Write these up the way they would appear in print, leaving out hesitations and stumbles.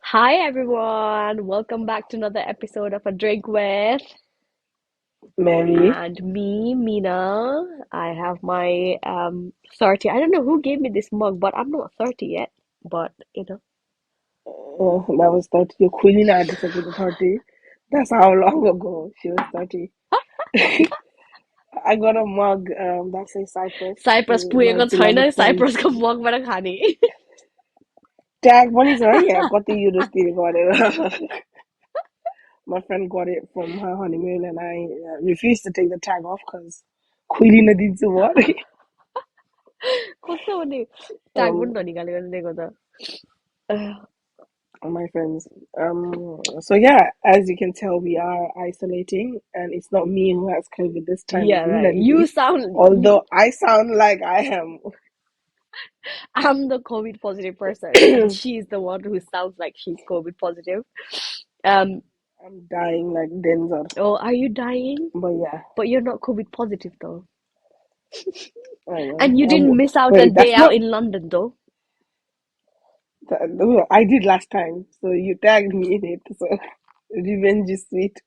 Hi everyone, welcome back to another episode of A Drink with Mary. and me, Mina. I have my 30. I don't know who gave me this mug, but I'm not 30 yet. But That was 30. Your queen had December the 30. That's how long ago she was 30. I got a mug that says Cyprus. Cyprus पुगेको My छैन beloved friend. साइप्रसको मगबाट खाने Tag पनि छ है यहाँ कति युरोस तिरेको भनेर. My friend got it from her honeymoon and I refused to take the tag off because queen नदिन्छु म अरे. कस्तो हुने ट्याग पनि Um, ननिकालेर दिएको त my friends. So yeah, as you can tell, we are isolating, and it's not me who has COVID this time. Yeah, It's Mina right. You Didi. sound Although I sound like I am, I'm the COVID positive person, and she's the one who sounds like she's COVID positive. Um, I'm dying like Denzel. oh, are you dying? But yeah, But you're not COVID positive though. I know. And you didn't miss out a Wait, day that's out not. in London though. I did last time, so you tagged me in it. So revenge is sweet.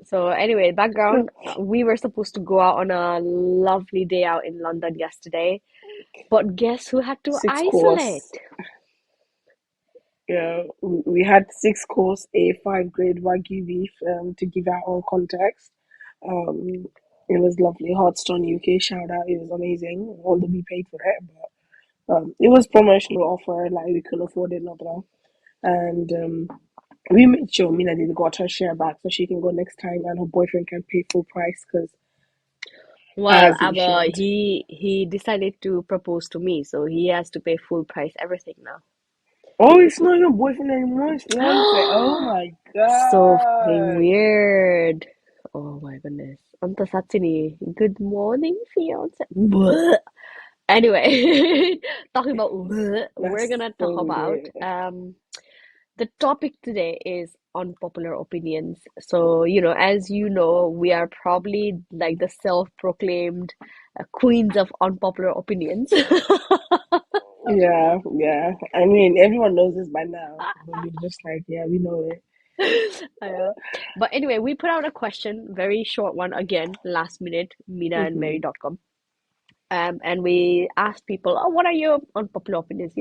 So anyway, So background, we were supposed to go out on a lovely day out in London yesterday, but guess who had to six isolate? course. Yeah, we had 6 course A5 grade Wagyu beef to give our own context. Um, it was lovely. Hotstone UK shout out. It was amazing. Although we paid for it, but it was promotional offer. Like we could afford it, not wrong. And we made sure Mina did got her share back so she can go next time, and her boyfriend can pay full price because Well, as he should. he decided to propose to me, so he has to pay full price everything now. Oh, it's not your boyfriend anymore. It's fiance. Oh my So fucking god. weird. Oh my goodness. अन्त साँच्चै नि, good morning, fiance. Bleh. Anyway, talking about bleh, we're That's gonna talk so about gay. the topic today is unpopular opinions. So, as you know, we are probably like the self-proclaimed queens of unpopular opinions. Yeah, yeah. I mean, everyone knows this by now, but we're just like, yeah, we know it. Uh, but anyway, we put out a question, very short one again, last minute, Hmm. minaandmary.com. And we asked people, oh, what are your unpopular opinions?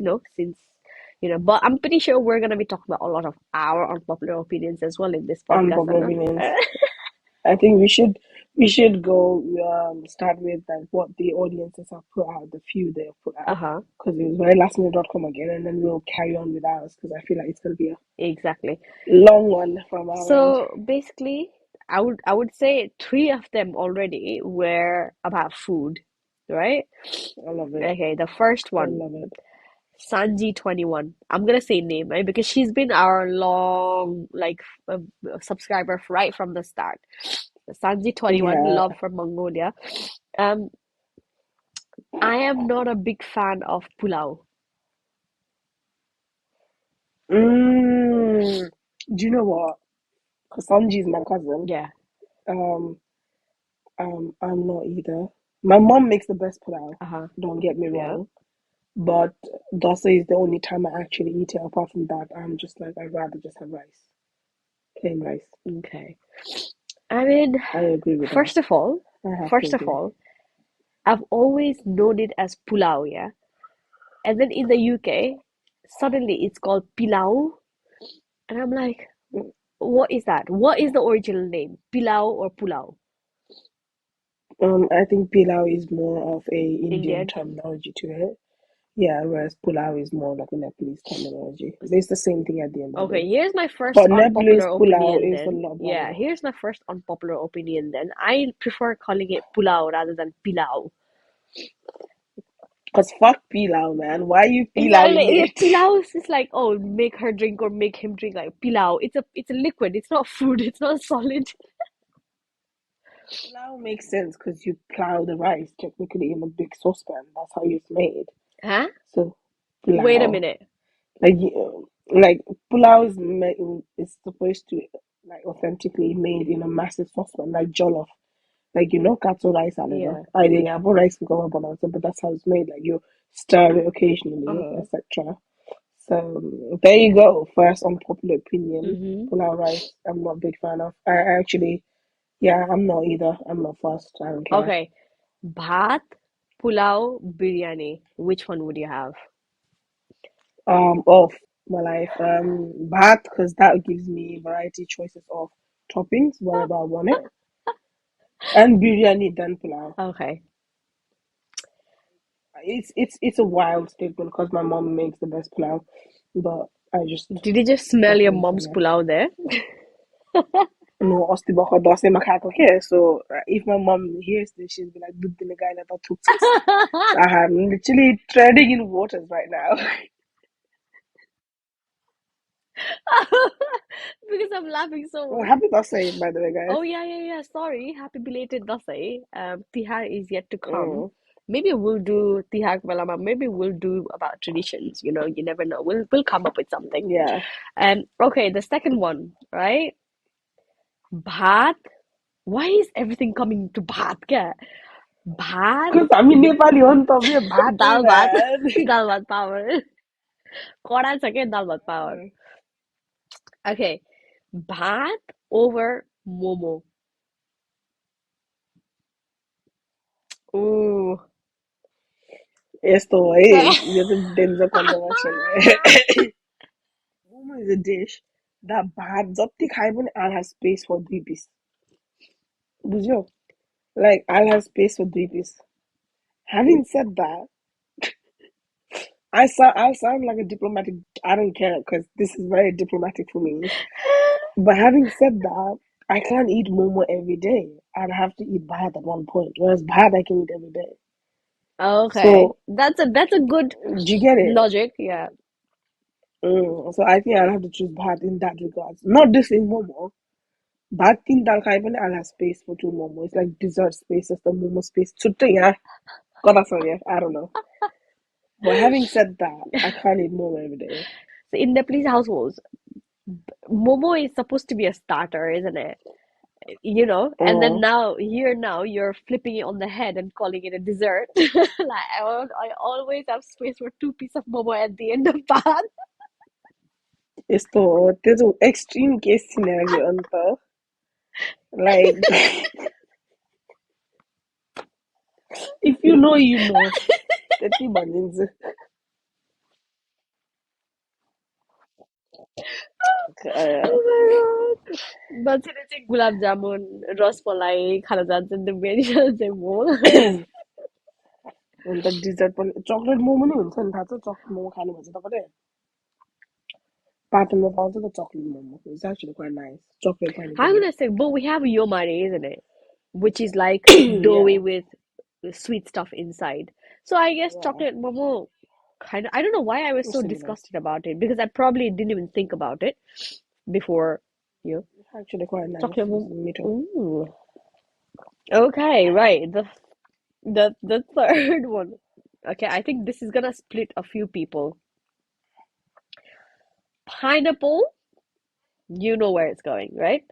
But I'm pretty sure we're gonna be talking about a lot of our unpopular opinions as well in this podcast, Unpopular Anna. opinions. I think we should go start with like what the audiences have put out, the few they have put out, Uh-huh, because it was very lastminute.com again, and then we'll carry on with ours because I feel like it's gonna be a exactly. long one from our end. So basically, I would say three of them already were about food, right? I love it. Okay, the first I one, love it. Sanji21. I'm gonna say name, right? Because she's been our long subscriber right from the start. Sanji21, Yeah. love from Mongolia. Um, I am not a big fan of pulao. Do you know what? Because Sanji is my cousin. Yeah. Um, I'm not either. My mom makes the best pulao. Uh-huh. Don't get me Yeah. wrong, but dosa is the only time I actually eat it. Apart from that, I'm just like I'd rather just have rice, plain rice. Okay. I mean, I agree with that. first of all, I have to first of agree. all, I've always known it as pulao, yeah. And then in the UK, suddenly it's called pilau, and I'm like, what is that? What is the original name? Pilau or pulao? I think pilau is more of a Indian Indian. terminology to it. Yeah, whereas pulao is more like a Nepalese terminology. But it's the same thing at the end of the Okay, day. here's my first But Nepalese unpopular pulao opinion is a then. lot Yeah, better. here's my first unpopular opinion then. I prefer calling it pulao rather than pilau. Cause fuck pilau, man. Why are you pilauing Exactly. it? Pilau is like, oh, make her drink or make him drink like pilau. It's a liquid. It's not food. It's not solid. Pilau makes sense because you plow the rice technically in a big saucepan. That's how it's made. Huh? So Wait a pilau, minute. like pulao is supposed to like authentically made in a massive saucepan like jollof. Like, katsu rice alida. Yeah. I think apple rice become a but that's how it's made. Like you stir it occasionally, Uh-huh. etc. So there you go. First unpopular opinion. Mm-hmm. Pulao rice. I'm not a big fan of. I actually, yeah, I'm not either. I'm not fast. I don't care. Okay. Bhat, pulao, biryani. Which one would you have? Of my life. Bhat because that gives me variety choices of toppings wherever I want it, and biryani then pulao. Okay. It's a wild statement because my mom makes the best pulao, but I just Did you just smell your preference on mom's that. pulao there? No, osti bako dose makako okay. So if my mom hears this, she'll be like, "Dud din guy na to So I'm literally treading in waters right now. Because I'm laughing so Well, much. happy dose, by the way, guys. Oh yeah, yeah, yeah. Sorry. Happy belated Dasai. Tihar is yet to come. Mm, Maybe we'll do Tihar Valama. Maybe we'll do about traditions. You never know. We'll come up with something. yeah, Okay, the second one, right? Bhat. Why is everything coming to bhat? Kya? Bhat, because I mean Nepali on top of bhat dal bhat, man. dal bhat power. Kora cha kya dal bhat power. Okay, bhat over momo. Ooh. Esto है ये तो danger controversial है. Momo is a dish that bad जति खाए पनि I'll have space for three piece. बुझ्यौ? Like I'll have space for three piece. Having said that, I sound like a diplomatic. I don't care because this is very diplomatic for me. But having said that, I can't eat momo every day. I'd have to eat bhat at one point, whereas bhat I can eat every day. Okay, So that's a good do you get it? logic. Yeah. So I think I'll have to choose bhat in that regards. Not this in momo. Bhat tin dal khai pani I'll have space for two momo. It's like dessert space, it's the momo space. Chutta yeah. Kota sorry, I don't know. But having said that, I can't eat momo every day. So in Nepalese households, momo is supposed to be a starter, isn't it? And then Mm. now you're flipping it on the head and calling it a dessert. Like I always have space for two pieces of momo at the end of that. यस्तो हो त्यो चाहिँ extreme case scenario अन्त like if you know you know त्यति भनिदिन्छु Oh my God. मान्छेले चाहिँ गुलाब जामुन रसमलाई खान जान्छन् त्यो मेरी चाहिँ म अन्त डिजर्ट पनि चक्लेट मोमो नै हुन्छ नि थाहा छ चक्लेट मोमो खानु भन्छ तपाईँले पाटनमा पाउँछ त chocolate momo it's actually quite nice chocolate I'm panipuri gonna say, but we have yomare, isn't it? Which is like या doughy with sweet stuff inside. So I guess या chocolate momo kind of, I don't know why I was so similar disgusted about it because I probably didn't even think about it before, you know, actually quite nice chocolate momo. मिठो Ooh. Okay, right. The third one. Okay, I think this is gonna split a few people. Pineapple, you know where it's going, right?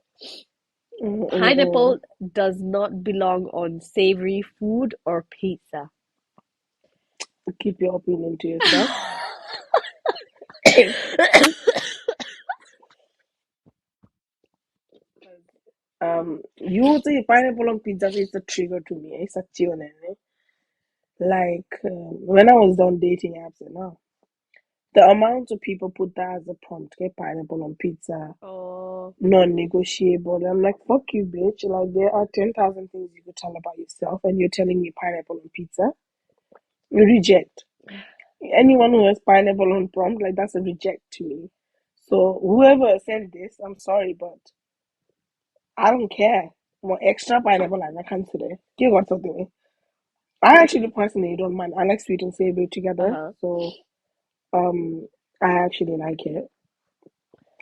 Pineapple does not belong on savory food or pizza. keep your opinion to yourself यो चाहिँ pineapple on pizza चाहिँ it's a trigger to me है साँच्ची भने like when I was done dating apps and all, the amount of people put that as a prompt, get pineapple on pizza, Oh, non-negotiable. I'm like, fuck you, bitch. Like there are 10,000 things you could tell about yourself, and you're telling me pineapple on pizza. Reject. Anyone who has pineapple on prompt, like that's a reject to me. So whoever sent this, I'm sorry, but I don't care. More extra pineapple I can't today. Give what something. I actually personally don't mind. I like sweet and savory together, uh-huh. so Um, I actually like it.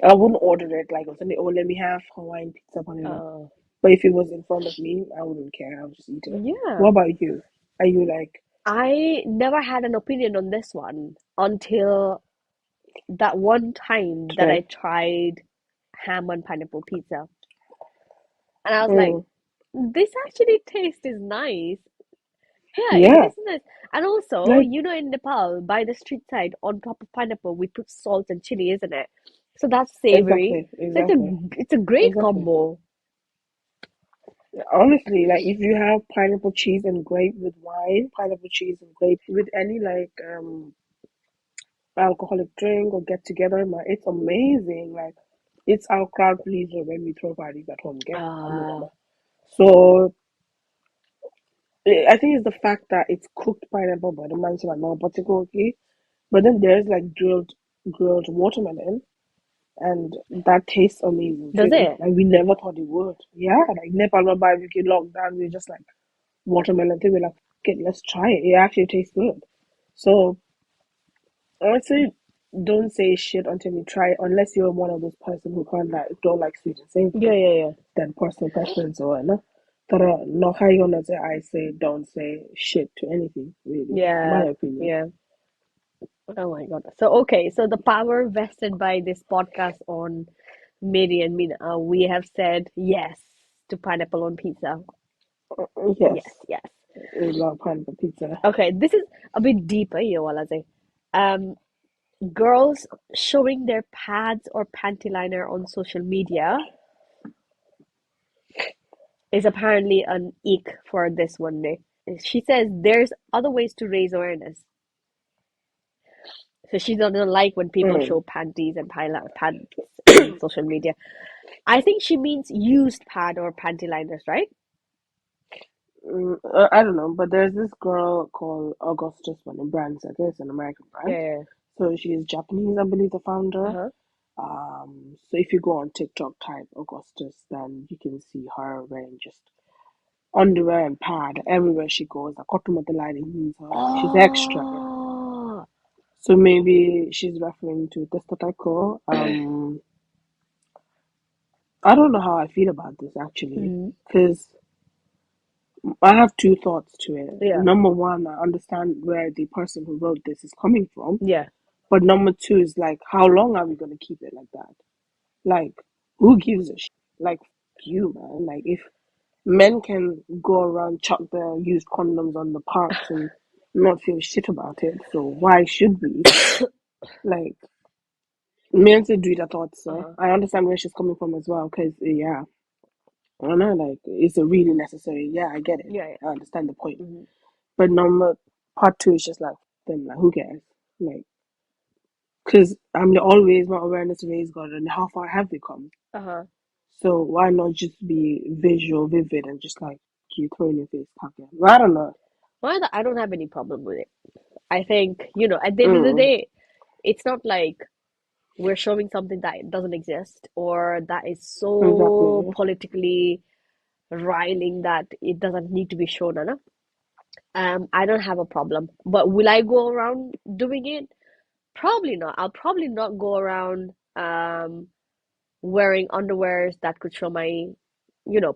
I wouldn't order it like oh let me have Hawaiian pizza whatever. Oh, But if it was in front of me, I wouldn't care. I would just eat it. yeah. What about you? Are you like I never had an opinion on this one until that one time that I okay? tried ham and pineapple pizza. And I was like, Mm. this actually taste is nice. Yeah, it Yeah, is nice. And also, like you know, in Nepal, by the street side, on top of pineapple, we put salt and chili, isn't it? So that's savory. exactly, So exactly, it's a great exactly. combo. Honestly, like if you have pineapple cheese and grape with wine, pineapple cheese and grape with any like alcoholic drink or get together, man, it's amazing. Like it's our crowd pleaser when we throw parties at home. Okay, I'm not gonna Ah, lie. So I think it's the fact that it's cooked pineapple, but the man said no particular okay. But then there's like grilled watermelon, and that tastes amazing does too. it? Like we never thought it would. Yeah, like Nepal by we get locked down, we're just like watermelon thing. We're like, okay, let's try it. It actually tastes good. So I would say don't say shit until you try it, unless you're one of those person who can't like don't like sweet and Yeah, savory. yeah, yeah. Then personal preference or no. But no, how you gonna say? I say don't say shit to anything. Really, my Yeah, opinion. yeah. Oh my God. So, okay, so the power vested by this podcast on Mary and Mina, we have said yes to pineapple on pizza. Yes, Yes, yes. we love pineapple pizza. Okay, this is a bit deeper, you wanna say. Um, girls showing their pads or panty liner on social media is apparently an ick for this one day. She says there's other ways to raise awareness. So she doesn't like when people Mm. show panties and pads on social media. I think she means used pad or panty liners, right? I don't know, but there's this girl called Augustus one in brands. I guess an American brand. Yeah. So she's Japanese, I believe, the founder. Uh-huh. So if you go on TikTok, type Augustus, then you can see her wearing just underwear and pad everywhere she goes. Like, lighting means her. She's extra. Oh. So maybe she's referring to Testataiko. I don't know how I feel about this actually, Mm, because I have two thoughts to it. yeah. Number one, I understand where the person who wrote this is coming from, Yeah. but number two is like, how long are we gonna keep it like that? Like, who gives a shit? Like, you man. Like, if men can go around chuck their used condoms on the parks and not feel shit about it, so why should we? Like, me and Sidrita thought so. Uh-huh. I understand where she's coming from as well, because yeah, I don't know, like it's a really necessary. Yeah, I get it. Yeah, yeah. I understand the point. Hmm. But number part two is just like them, like who cares? Like, because I'm always my awareness raised God, and how far have we come? Uh-huh. So why not just be visual, vivid, and just like you throw in your face, talking? I don't know. Well, I don't have any problem with it. I think, at the end of the Mm, day, it's not like we're showing something that doesn't exist or that is so exactly. politically riling that it doesn't need to be shown, Anna. I don't have a problem. But will I go around doing it? Probably not. I'll probably not go around wearing underwears that could show my,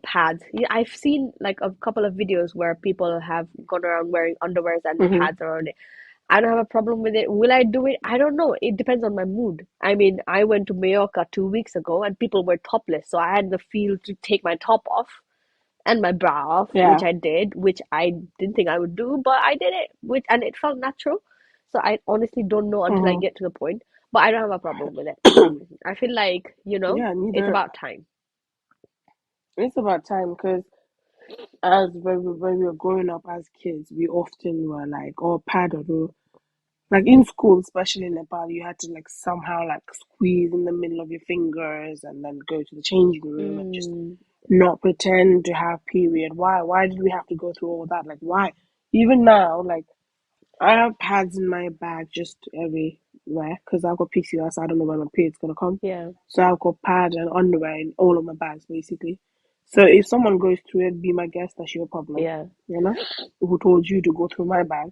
pads. Yeah, I've seen like a couple of videos where people have gone around wearing underwears and Hmm. pads around it. I don't have a problem with it. Will I do it? I don't know. It depends on my mood. I mean, I went to Mallorca 2 weeks ago and people were topless, so I had the feel to take my top off and my bra off, which Yeah. I did, which I didn't think I would do, but I did it, which and it felt natural. So I honestly don't know until I Hmm. get to the point, but I don't have a problem with it. I feel like, Yeah. it's Neither. about time. It's about time because as when we were growing up as kids, we often were like, oh, pad or like in school, especially in Nepal, you had to like somehow like squeeze in the middle of your fingers and then go to the changing room and just Mm, not pretend to have period. Why? Why did we have to go through all that? Like why? Even now, like I have pads in my bag just everywhere because I've got PCOS. I don't know when my period's gonna come, yeah, so I've got pad and underwear in all of my bags basically. So if someone goes through it, be my guest. That's your problem, yeah, you know. Who told you to go through my bag?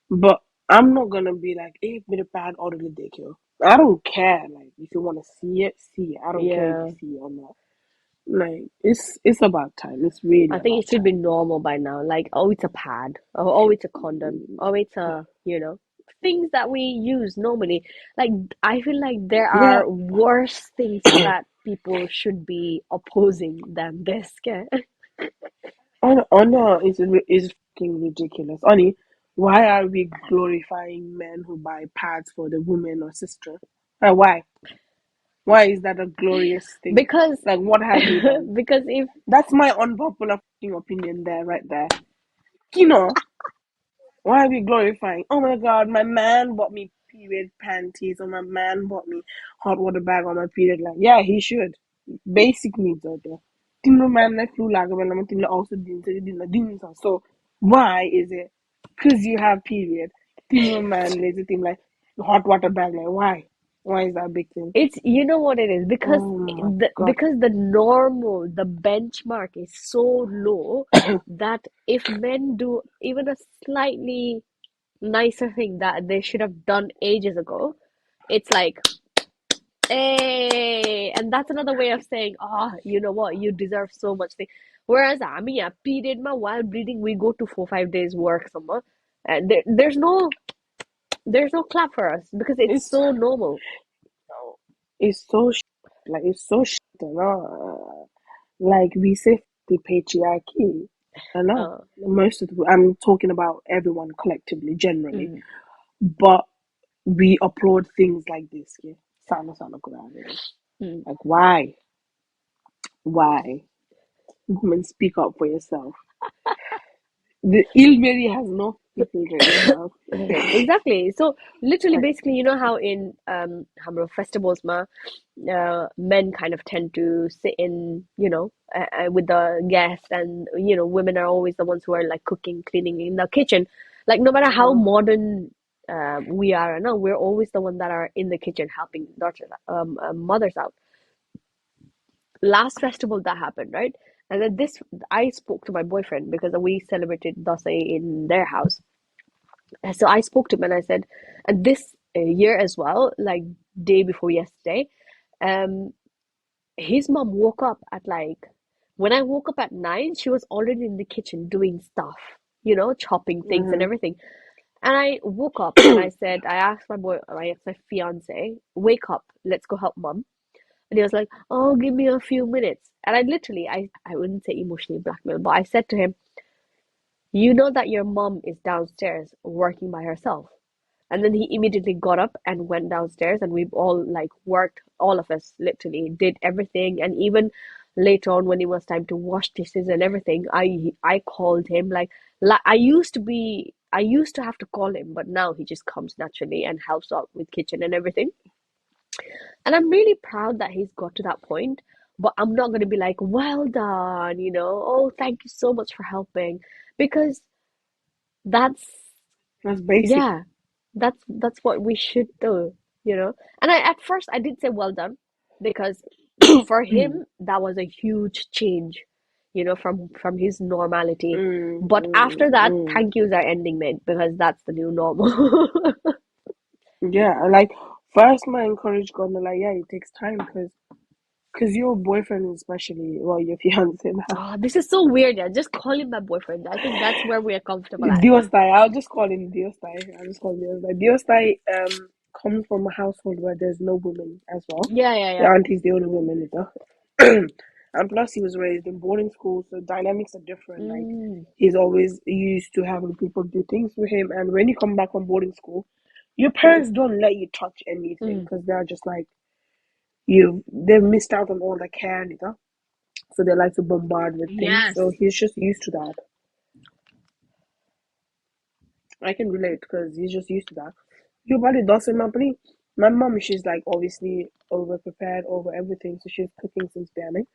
But I'm not gonna be like, hey, bit of bad order the daycare. I don't care. Like if you wanna see it, see it. I don't care if you yeah. see it or not. Like it's about time. It's really I think about it should be time. normal by now. Like, oh, it's a pad. Oh, it's a condom. Oh, it's a, things that we use normally. Like, I feel like there Yeah, are worse things that people should be opposing than this. Okay? Honor is fucking ridiculous. Honey, why are we glorifying men who buy pads for the woman or sister? Why? Why is that a glorious thing? Because Like, what have we done? because if That's my unpopular fucking opinion there, right there. You know, why are we glorifying? Oh my god, my man bought me period panties, or my man bought me hot water bag on my period. Like, yeah, he should. Basic needs are there. Timno man like flu lager when I'm timno also didn't so why is it because you have period? Timno man lazy thing like hot water bag like why? Why is that a big thing? it's, you know what it is, because Oh my god. the normal, the benchmark is so low that if men do even a slightly nicer thing that they should have done ages ago, it's like, hey, and that's another way of saying, ah, you know what, you deserve so much thing. Whereas I mean, yeah, period ma while bleeding, we go to 4 5 days work somewhere, and there's no clap for us because it's It's so normal. it's so like it's so like we say the patriarchy. I know Uh, most of the I'm talking about everyone collectively, generally, mm, but we applaud things like this. Yeah, sana good idea. mm. Like why? Why? Women, speak up for yourself. The Ilmeri has no people in his mouth. Exactly. So literally, Like, basically, you know how in Hamro festivals, men kind of tend to sit in, with the guests, and women are always the ones who are like cooking, cleaning in the kitchen. Like no matter how uh-huh, modern we are now, we're always the one that are in the kitchen helping daughters, mothers out. Last festival that happened, right? And then this, I spoke to my boyfriend because we celebrated Dasai in their house. And so I spoke to him and I said, and this year as well, like day before yesterday, um, his mom woke up at like, when I woke up at 9, she was already in the kitchen doing stuff, chopping things and mm-hmm. everything. And I woke up and I said, I asked my fiance, wake up, let's go help mom. And he was like, oh, give me a few minutes. And I literally, I wouldn't say emotionally blackmail, but I said to him, you know that your mom is downstairs working by herself. And then he immediately got up and went downstairs, and we've all like worked, all of us literally did everything. And even later on, when it was time to wash dishes and everything, I called him like I used to have to call him, but now he just comes naturally and helps out with kitchen and everything. And I'm really proud that he's got to that point. But I'm not going to be like, well done, oh, thank you so much for helping, because that's That's basic. yeah, that's what we should do, you know. And I at first I did say well done, because for mm, him that was a huge change, from his normality. But after mm, that, mm. thank yous are ending made, because that's the new normal. Yeah, like first my encourage God, like yeah, it takes time because your boyfriend especially, well, your fiance now. Oh, this is so weird. Yeah, just call him my boyfriend. I think that's where we're comfortable at. Diostai, I'll just call him Diostai. I'll just call him Diostai. Diostai comes from a household where there's no women as well. Yeah, yeah, The yeah. auntie's the only woman, either. And plus he was raised in boarding school, so dynamics are different. Like Mm, he's always used to having people do things for him, and when you come back from boarding school, your parents don't let you touch anything mm. because they're just like they've missed out on all the care, either. So they like to bombard with things. So Yes. he's just used to that. I can relate because he's just used to that. Your body doesn't company. My mom, she's like obviously over prepared over everything, so she's cooking since beginning.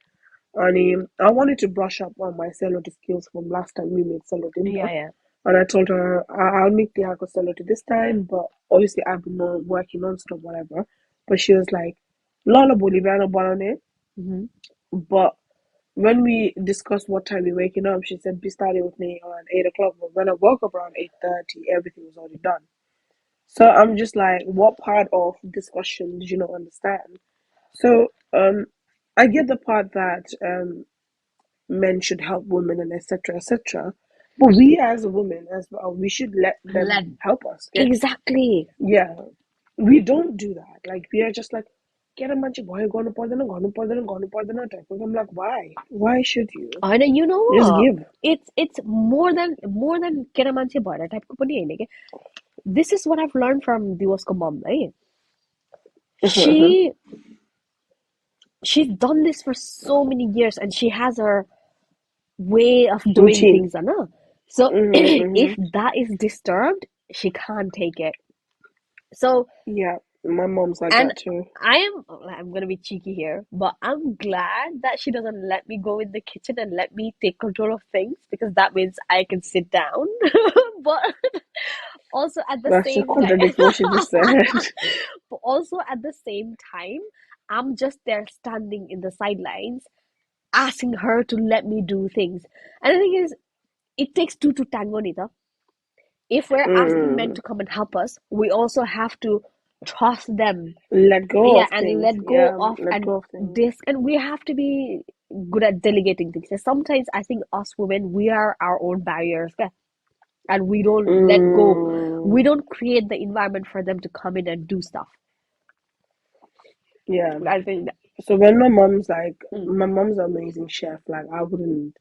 And I wanted to brush up on my salad skills from last time we made salad dinner. Yeah, yeah. And I told her I'll make the alcohol salad this time, but obviously I've been working non-stop, whatever. But she was like, Lola Boliviano Banane. Hmm. But when we discussed what time we're waking up, she said be starting with me around 8 o'clock. But when I woke up around 8:30, everything was already done. So I'm just like, what part of discussion did you not understand? So I get the part that men should help women and etc. etc. But we as women as well, we should let them Let help us. Yeah, exactly. yeah. We don't do that. Like we are just like, केटा भयो गर्नु पर्दैन type of. I'm like, why should you होइन, you know just what? give? It's more than केटा मान्छे भएर टाइपको पनि होइन के. This is what I've learned from दिवसको mom है. She she's done this for so many years and she has her way of doing Routine. things, Anna. So if Mm-hmm. that is disturbed, she can't take it. So, Yeah, my mom's like and that too. I'm gonna be cheeky here, but I'm glad that she doesn't let me go in the kitchen and let me take control of things because that means I can sit down. But also at the That's just same time, contradicts what she just said. but also at the same time, I'm just there standing in the sidelines, asking her to let me do things. And the thing is, it takes two to tango, Nita. If we're asking men Mm. to come and help us, we also have to trust them. Let go Yeah, of and things. let go Yeah, of let and go of things. this, and we have to be good at delegating things. And sometimes I think us women, we are our own barriers, yeah, and we don't let go. We Mm. don't create the environment for them to come in and do stuff. Yeah. I think that, So when mm, my mom's an amazing chef. Like I wouldn't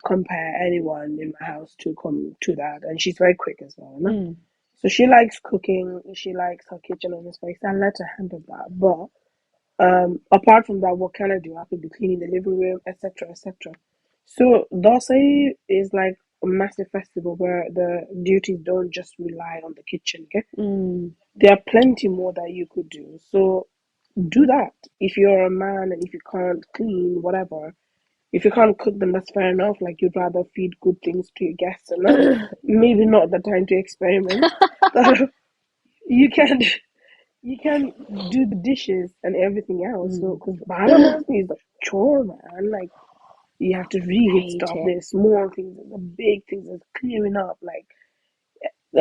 compare anyone in my house to come to that, and she's very quick as well. No? mm, So she likes cooking. She likes her kitchen and space. I let her handle that. But apart from that, what can I do? I could be cleaning the living room, etc., etc. So Dosai is like a massive festival where the duties don't just rely on the kitchen. Okay, mm. there are plenty more that you could do. So do that. If you're a man and if you can't clean, whatever. If you can't cook, then that's fair enough. Like you'd rather feed good things to your guests, and maybe not the time to experiment. you can you can do the dishes and everything else. So, Mm. because Bana mostly is a chore, man. Like you have to reheat Hate stuff. it. There's small things, there's the big things, there's clearing up, like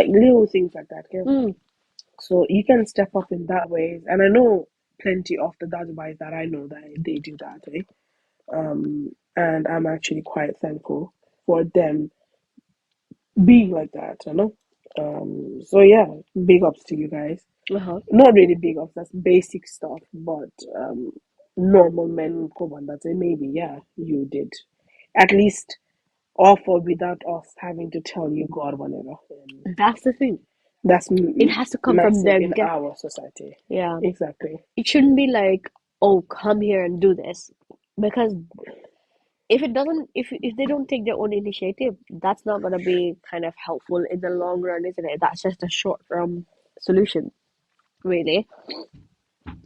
little things like that. Okay? Mm. So you can step up in that ways, and I know plenty of the Dajabais that I know that they do that. Eh? And I'm actually quite thankful for them being like that. You know. So yeah, big ups to you guys. Uh-huh. Not really big ups. That's basic stuff, but normal men come on. That's it. Maybe yeah, you did at least offer without us having to tell you God whatever. And That's the thing. that's It has to come from massive them. in our society. Yeah. Exactly. It shouldn't be like, oh, come here and do this. Because if it doesn't, if they don't take their own initiative, that's not gonna be kind of helpful in the long run, isn't it? That's just a short term solution, really.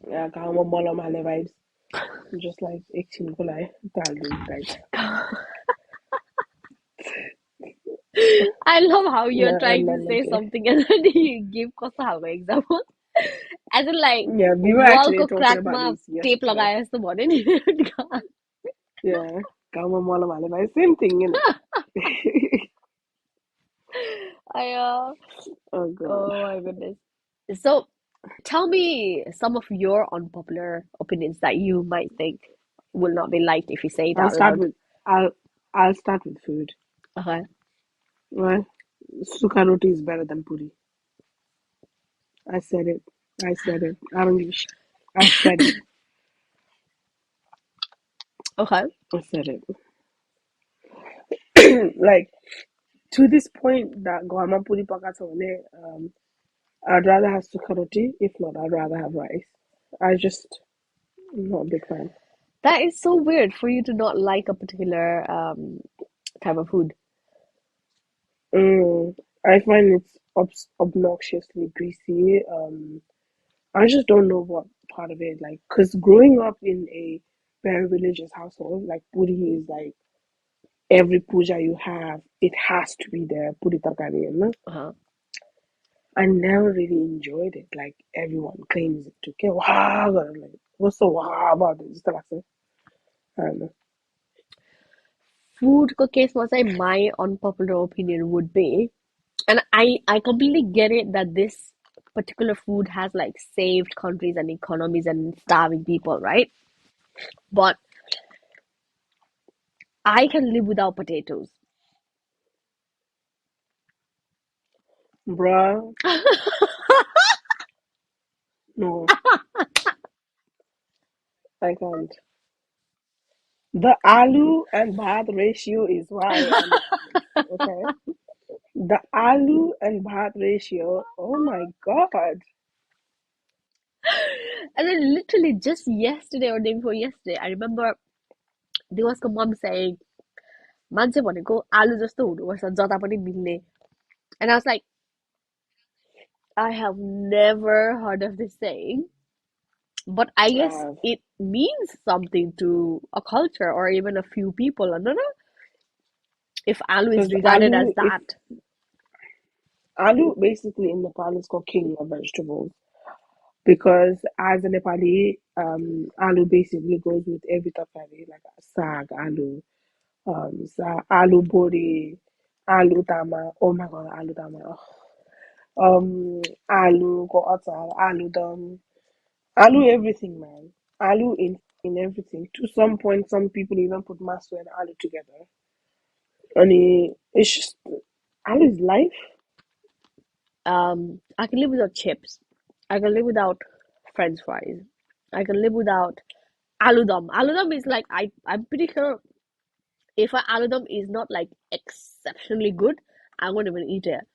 Yeah, kama mala male vibes. Just like 18 kulai, daldi type. I love how you're No, trying and to then say okay. something and then you give Kosa example. As in like Yeah, we were wall actually को talking crack about मा this tape yesterday. लगाए जस्तो भन्यो नि. Yeah, kama mala male vibes. Same thing, you know. I Oh God. oh my goodness. So tell me some of your unpopular opinions that you might think will not be liked if you say it I'll out start loud. with I'll I'll start with food. Okay. Right? Suka roti is better than puri. I said it. I said it. I don't give a shit. I said it. Okay. I said it. Like to this point that Guama puri pakatone, I'd rather have suka roti. If not, I'd rather have rice. I just I'm not a big fan. That is so weird for you to not like a particular type of food. Mm, I find it's obnoxiously greasy. I just don't know what part of it, like, because growing up in a very religious household, like, puri is like every puja you have, it has to be there, puri tarkari, you know? Uh-huh. I never really enjoyed it. Like, everyone claims it to get wow. I'm like, what's so wow about it? Just like, I don't know. Food ko case was say my unpopular opinion would be, and I completely get it that this particular food has like saved countries and economies and starving people, right? But I can live without potatoes. Bruh, no. I can't. The aloo and bhat ratio is why I'm laughing. Okay. The aloo and bhat ratio. Oh my god. And then literally just yesterday or day before yesterday, I remember there was a mom saying, मान्छे भनेको आलु जस्तो हुनुपर्छ जता पनि मिल्ने. And I was like, I have never heard of this saying, but I guess Uh, it means something to a culture or even a few people. I don't know if alu is because regarded as if that. aloo basically in Nepal is called king of vegetables because as a Nepali, aloo basically goes with every tarkari like sag, aloo, aloo bori, aloo tama. Oh my god, aloo tama. Aloo ko atar, aloo dum, aloo everything, man. Aloo in everything. To some point, some people even put maso and aloo together. And it's just aloo is life. I can live without chips. I can live without French fries. I can live without aloo dum. Aloo dum is like I'm pretty sure if an aloo dum is not like exceptionally good, I won't even eat it.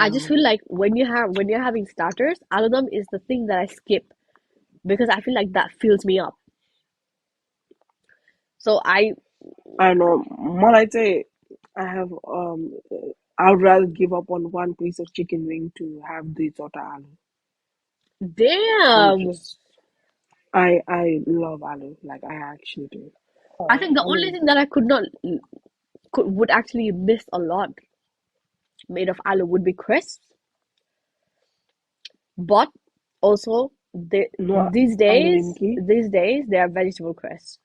I just feel Wow. like when you're having starters, aloo dum is the thing that I skip because I feel like that fills me up. So I I know. More I say, I have I would rather give up on one piece of chicken wing to have the tota aloo. I'm damn. just I love aloo. Like I actually do. I think the only Aloo is thing that I could not would actually miss a lot made of aloo would be crisps, but also no aloo nimki. these days they are vegetable crisps.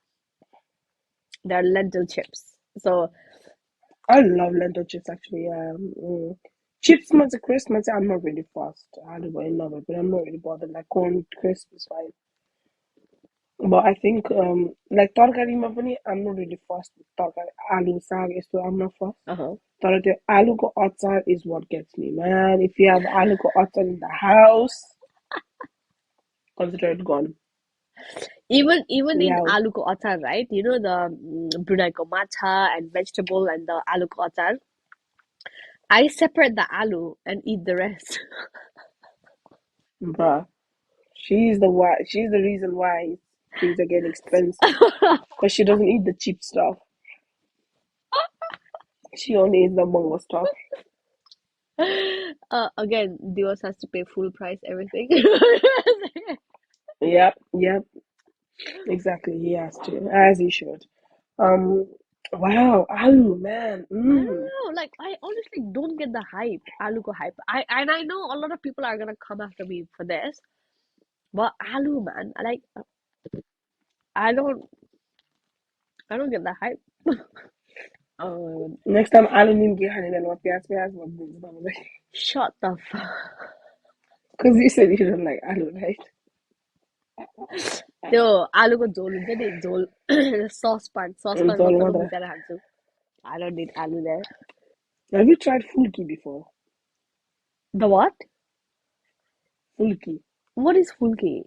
They are lentil chips. So I love lentil chips actually. Chips much crisp much I'm not really fast. Aloo I love it, but I'm not really bothered. Like corn crisp is fine. But I think like तरकारी मा पनि I'm not really fast with तरकारी आलु साग यस्तो I'm not fast. uh-huh. तर त्यो आलुको अचार is what gets me, man. If you have आलुको अचार in the house, consider it gone. Even in Yeah, aloo ko achar, right? You know the Brunei ko matcha and vegetable and the aloo ko achar. I separate the aloo and eat the rest. bruh. She's the reason why things are getting expensive. Because she doesn't eat the cheap stuff. She only eats the mango stuff. Again, Dios has to pay full price everything. Yep, yep, exactly. He has to, as he should. Um, wow, aloo, man. I don't know. Like I honestly don't get the hype, aloo ko hype. I know a lot of people are gonna come after me for this, but aloo man, I don't I don't get the hype. Um, Next time aloo nimki खाने बेलामा प्याज मत दिनु तपाईँलाई. shut the fuck. Because you said you don't like aloo, right? त्यो आलुको झोल हुन्छ नि झोल सस पार्ट झोल मजाको मात्र. मुछाएर खान्छु. I don't need aloo there. Have you tried fulki before? The what? Fulki. What is fulki?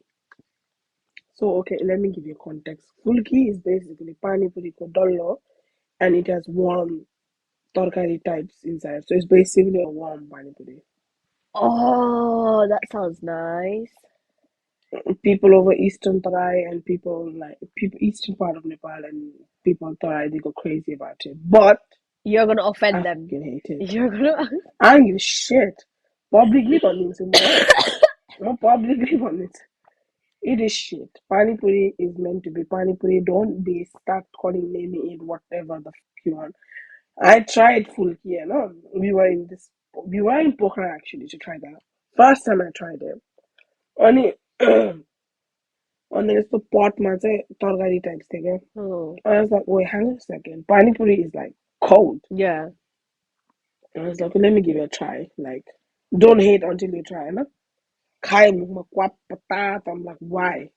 So, okay, let me give you context. Fulki is basically pani puri ko dollo and it has warm torkari types inside. So, it's basically a warm pani puri. Oh, that sounds nice. People over Eastern Tarai and people Eastern part of Nepal and people Tarai, they go crazy about it. But You're gonna I offend them. fucking hate it. You're gonna. I don't give a shit. Publicly भनिदिन्छु म publicly भनिदिन्छु. It is shit. Pani Puri is meant to be Pani Puri. Don't be start calling naming it whatever the fuck you want. I tried Fulki, you know. We were in Pokhara actually to try that. First time I tried it. अनि अनि यस्तो पटमा चाहिँ तरकारी types थियो क्या. Oh, I was like, wait, hang on a second. Pani Puri is like cold. yeah. And I was like, let me give it a try. Like, don't hate until you try, no? Khai मुखमा क्वाप पतात. I'm like, why?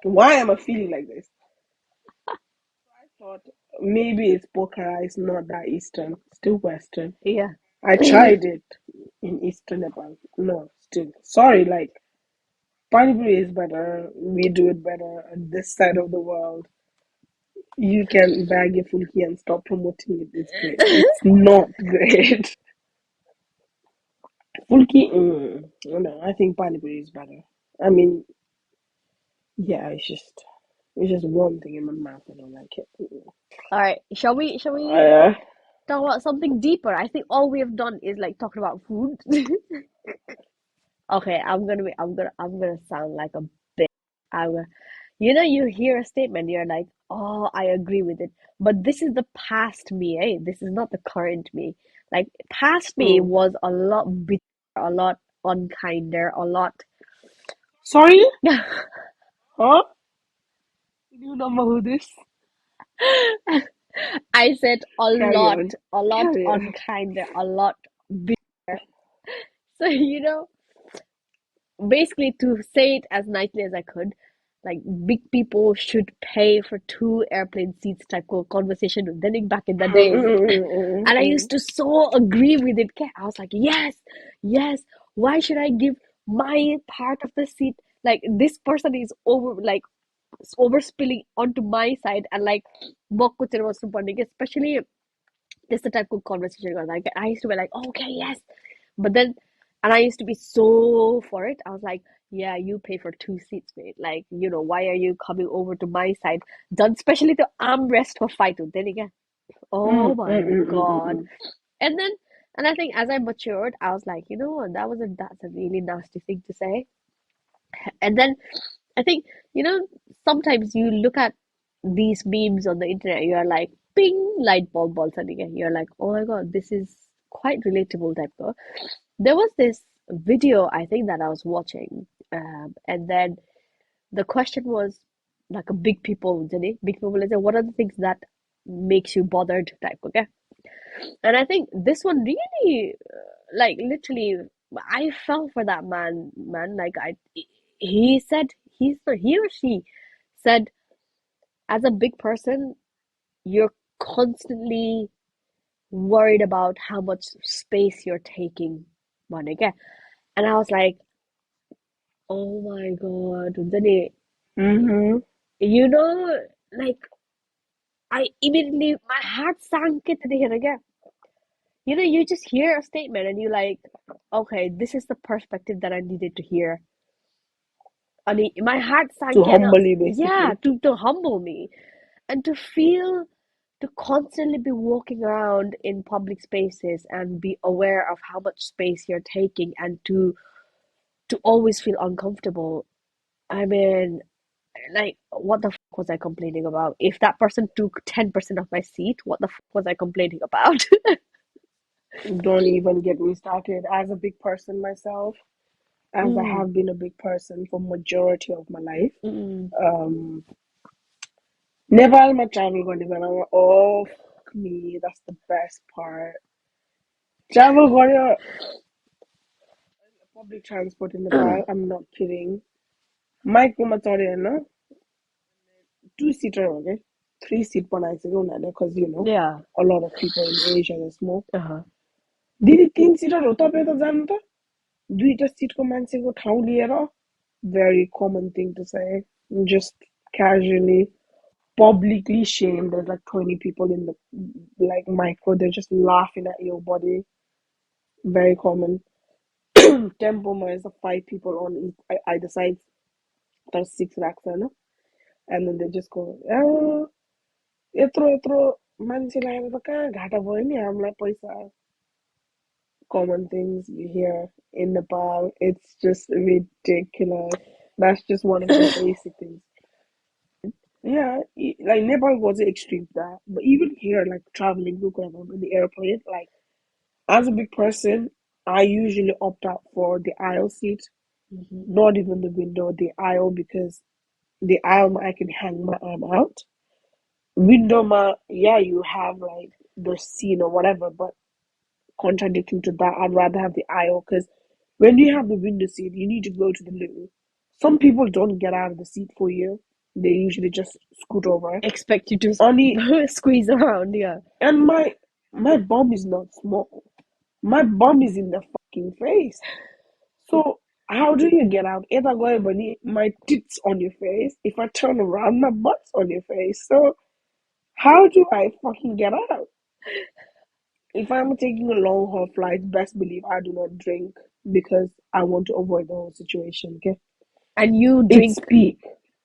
Why am I feeling like this? I thought maybe it's Pokhara, it's not that Eastern, still Western. Yeah. I tried it in Eastern Nepal. No, still. Sorry, like, Pani Puri is better. We do it better on this side of the world. You can bag your fulki and stop promoting it. It's great. It's not great. Fulki, no, I think Pani Puri is better. I mean, yeah, it's just one thing in my mouth. I don't like it. All right, shall we Uh, talk about something deeper? I think all we have done is like talking about food. Okay, I'm gonna sound like a bitch. I'm gonna, you hear a statement, you're like, oh, I agree with it. But this is the past me, eh? This is not the current me. Like past me mm. was a lot bitter, a lot unkinder, a lot. Sorry? Huh? Do you know who this? I said Carry on. a lot Carry on. unkinder, a lot bitter. So, basically to say it as nicely as I could, like big people should pay for two airplane seats type of conversation then back in the days. And I used to so agree with it. Okay? I was like, yes, yes, why should I give my part of the seat? Like this person is over spilling onto my side and like was especially this the type of conversation where like I used to be like, oh, okay, yes. But then and I used to be so for it. I was like, yeah, you pay for two seats, mate. Like, why are you coming over to my side? Done especially the armrest for fight. Then again, oh Mm, mm, my mm, mm, God. mm, And then and I think as I matured, I was like, you know what, that's a really nasty thing to say. And then I think, sometimes you look at these memes on the internet, you are like, ping, light bulb balls, and again, you're like, oh my God, this is quite relatable type of. There was this video, I think, that I was watching, and then the question was like a big people, big people is what are the things that makes you bothered type, okay? And I think this one really, like literally, I fell for that man. Like he said, he or she said, as a big person, you're constantly worried about how much space you're taking, Monica. And I was like, oh my God, Dani, mm. you know, like I immediately my heart sank into the again. You just hear a statement and you like, okay, this is the perspective that I needed to hear. I mean, my heart To sank in. humble you, Yeah, basically. to humble me and to constantly be walking around in public spaces and be aware of how much space you're taking and to always feel uncomfortable. I mean, like, what the fuck was I complaining about? If that person took 10% of my seat, what the fuck was I complaining about? Don't even get me started. As a big person myself, as I Mm, have been a big person for majority of my life, mm, um, Nepal my travel going to oh fuck me, that's the best part. Travel going public transport in Nepal. I'm not kidding. Micro no, two-seater, okay, three-seat because yeah. a lot of people in Asia they smoke. Uh-huh. दिदी तीन-सीटर हो तपाईँ त जानु त दुईटा सिटको मान्छेको ठाउँ लिएर very common thing to say just casually publicly shamed. There's like 20 people in the like micro, they're just laughing at your body. Very common. Tempo is the five people on either side. There's six racks, no? And then they just go, oh, यत्रो यत्रो मान्छे लागेर त कहाँ घाटा भयो नि हामीलाई पैसा. Common things we hear in Nepal. It's just ridiculous. That's just one of the basic things. Yeah, like Nepal was extreme that, but even here, like traveling, look around in the airplane, like as a big person, I usually opt out for the aisle seat, Hmm. not even the window, the aisle, because the aisle I can hang my arm out. Window, yeah, you have like the scene or whatever, but contradicting to that, I'd rather have the aisle because when you have the window seat, you need to go to the loo. Some people don't get out of the seat for you. They usually just scoot over. Expect you to Only squeeze around, yeah. and my bum is not small. My bum is in the fucking face. So How do you get out? Either go bunny, my tits on your face. If I turn around, my butt's on your face. So how do I fucking get out? If I'm taking a long haul flight, best believe I do not drink because I want to avoid the whole situation. Okay, And you it's drink peak.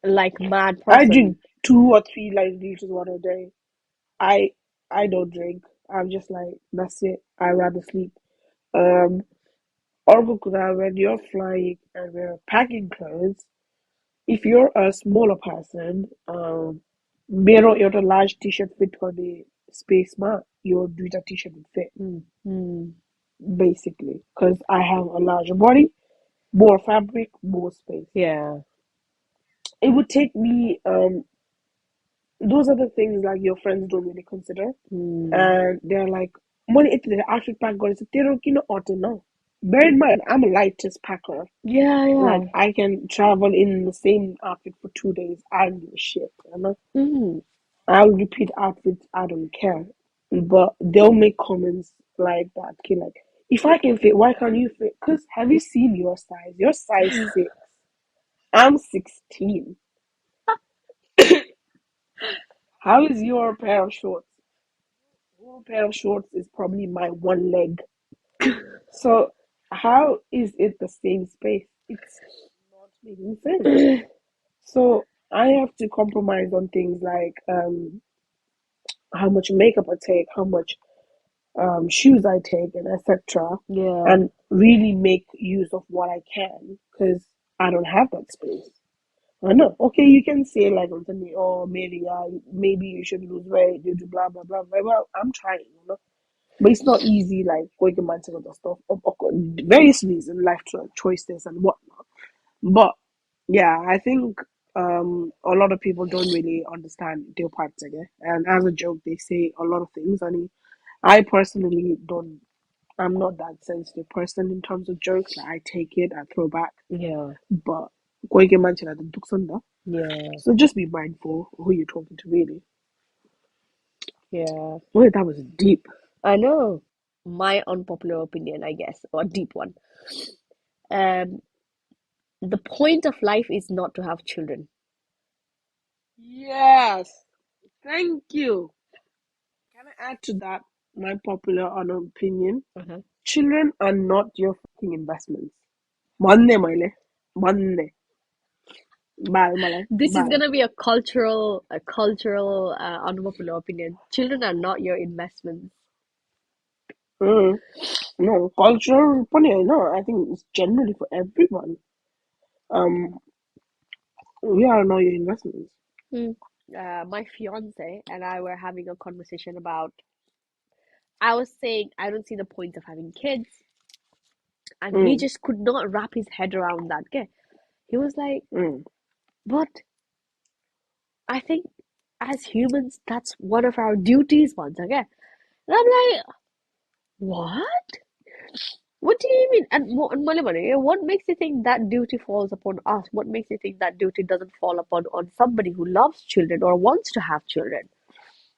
like mad I person. drink 2 or 3 liters of water a day. I I don't drink. I'm just like that's it. I rather sleep. Um, or when you're flying and we're packing clothes. If you're a smaller person, मेरो एउटा large t-shirt fit गर्ने spaceमा your दुईटा t-shirt would fit Mm, mm, basically because I have a larger body, more fabric, more space. yeah. It would take me those are the things like your friends don't really consider, Mm, and they're like, "Money into the outfit pack going to तेरो किन आउँदैन?" Bear in mind, I'm a lightest packer. yeah, Like yeah. I can travel in the same outfit for 2 days. I don't give a shit. You know? Mm, I'll repeat outfits. I don't care. But they'll make comments like that. Okay, like if I can fit, why can't you fit? Cause have you seen your size? Your size 6. I'm 16. How is your pair of shorts? Your pair of shorts is probably my one leg. So how is it the same space? It's not making sense. So I have to compromise on things like how much makeup I take, how much shoes I take, and etc. yeah, And really make use of what I can because I don't have that space. I know. Okay, you can say like Anthony, oh maybe maybe you should lose weight due to blah blah blah. Blah. Well, I'm trying, you know. But it's not easy, like going to mindset of the stuff. Various reasons, life choices and whatnot. But yeah, I think a lot of people don't really understand their parts again. And as a joke, they say a lot of things. And I personally don't. I'm not that sensitive person in terms of jokes. Like I take it, I throw back. yeah, But going to mention that yeah, so just be mindful who you're talking to. Really. yeah. Wait, that was deep. I know. My unpopular opinion, I guess, or deep one. Um, the point of life is not to have children. Yes. Thank you. Can I add to that my popular opinion? Uh-huh. Children are not your fucking investments. Manne मैले Manne. Bye, मलाई This is Bye. gonna be a cultural, unpopular opinion. Children are not your investments. Mm. No, cultural पनि होइन. I think it's generally for everyone. Um, we are not your investments. Hmm. My fiance and I were having a conversation about. I was saying I don't see the point of having kids, and he Mm. just could not wrap his head around that. Okay, he was like, Mm. "But I think as humans, that's one of our duties once again." And I'm like, "What? What do you mean?" And मैले भने, what makes you think that duty falls upon us? What makes you think that duty doesn't fall upon on somebody who loves children or wants to have children?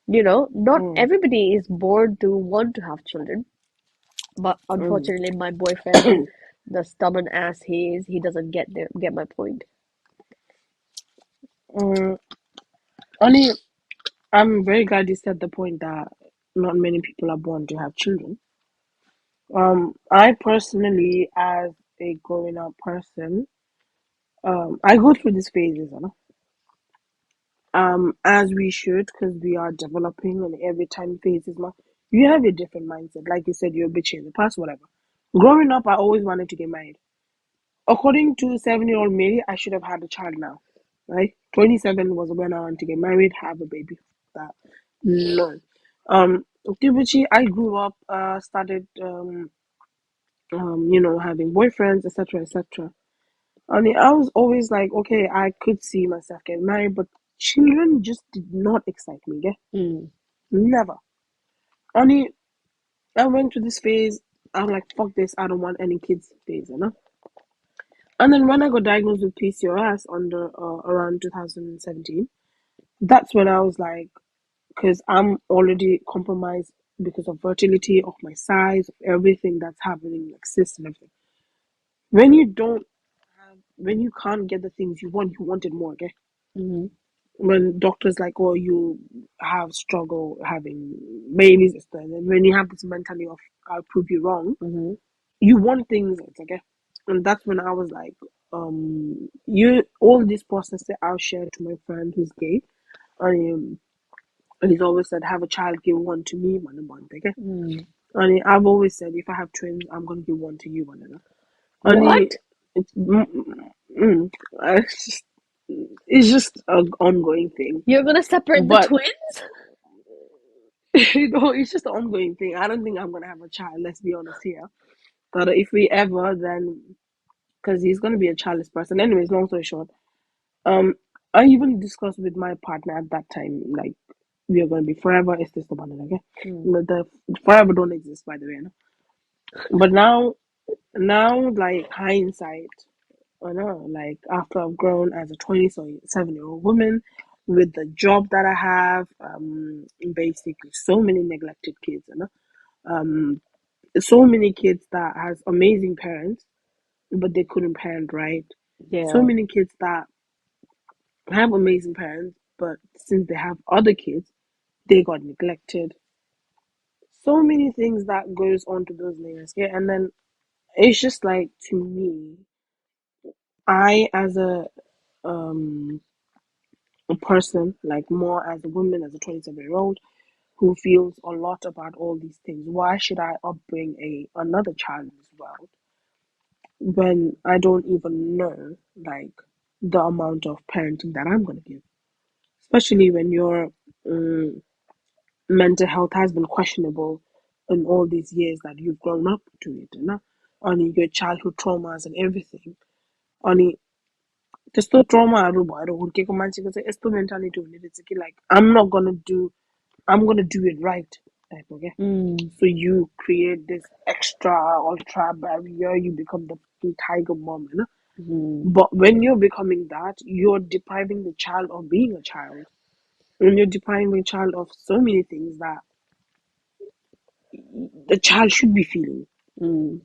Not Mm. everybody is born to want to have children. But Mm. unfortunately, my boyfriend, the stubborn ass he is, he doesn't get my point. mm. Only I'm very glad you said the point that not many people are born to have children. I personally, as a growing up person, I go through these phases, you know. As we should, because we are developing, and every time phases, you have a different mindset. Like you said, you're a bitch in the past, whatever. Growing up, I always wanted to get married. According to 7-year-old Mary, I should have had a child now, right? 27 was when I wanted to get married, have a baby. That no. Tibuchi, I grew up, started, having boyfriends, etc., etc. And I was always like, okay, I could see myself getting married, but children just did not excite me. Yeah, Mm, never. Only I went through this phase. I'm like, fuck this. I don't want any kids phase, you know. And then when I got diagnosed with PCOS under around 2017, that's when I was like, because I'm already compromised because of fertility, of my size, of everything that's happening, like cysts and everything. When you don't when you can't get the things you wanted more, okay? Mm-hmm. When doctors like, oh, you have struggle having babies, and then when you have this mentality of I'll prove you wrong, Mm-hmm. you want things, okay? And that's when I was like, you all this process that I'll share to my friend who's gay, and he's always said, have a child, give one to me, one a month, okay? Mm. And I've always said, if I have twins, I'm gonna give one to you, one another. And What? it's, it's just, it's just an ongoing thing. You're gonna separate the But twins? it's just an ongoing thing. I don't think I'm gonna have a child. Let's be honest here. But if we ever, then because he's gonna be a childless person. Anyways, long story short, um, I even discussed with my partner at that time, like we are gonna be forever. Is this the one? Okay, Mm. but the forever don't exist, by the way. No? But now, like hindsight, I know, like after I've grown as a 27-year-old woman with the job that I have, basically so many neglected kids, you know, so many kids that has amazing parents, but they couldn't parent right. So Yeah. many kids that have amazing parents, but since they have other kids, they got neglected. So many things that goes on to those layers, yeah. And then it's just like to me, I as um a person, like more as a woman, as a 27-year-old who feels a lot about all these things. Why should I upbring another child in this world when I don't even know like the amount of parenting that I'm gonna give? Especially when your mental health has been questionable in all these years that you've grown up to it, you know? On your childhood traumas and everything. On त्यस्तो ट्रमाहरू भएर हुर्केको मान्छेको चाहिँ यस्तो mentality हुने रहेछ कि like I'm gonna do it right type, okay? Mm. So you create this extra ultra barrier, you become the fucking tiger mom, you know? Mm. But when you're becoming that, you're depriving the child of being a child. And you're depriving the child of so many things that the child should be feeling. Mm.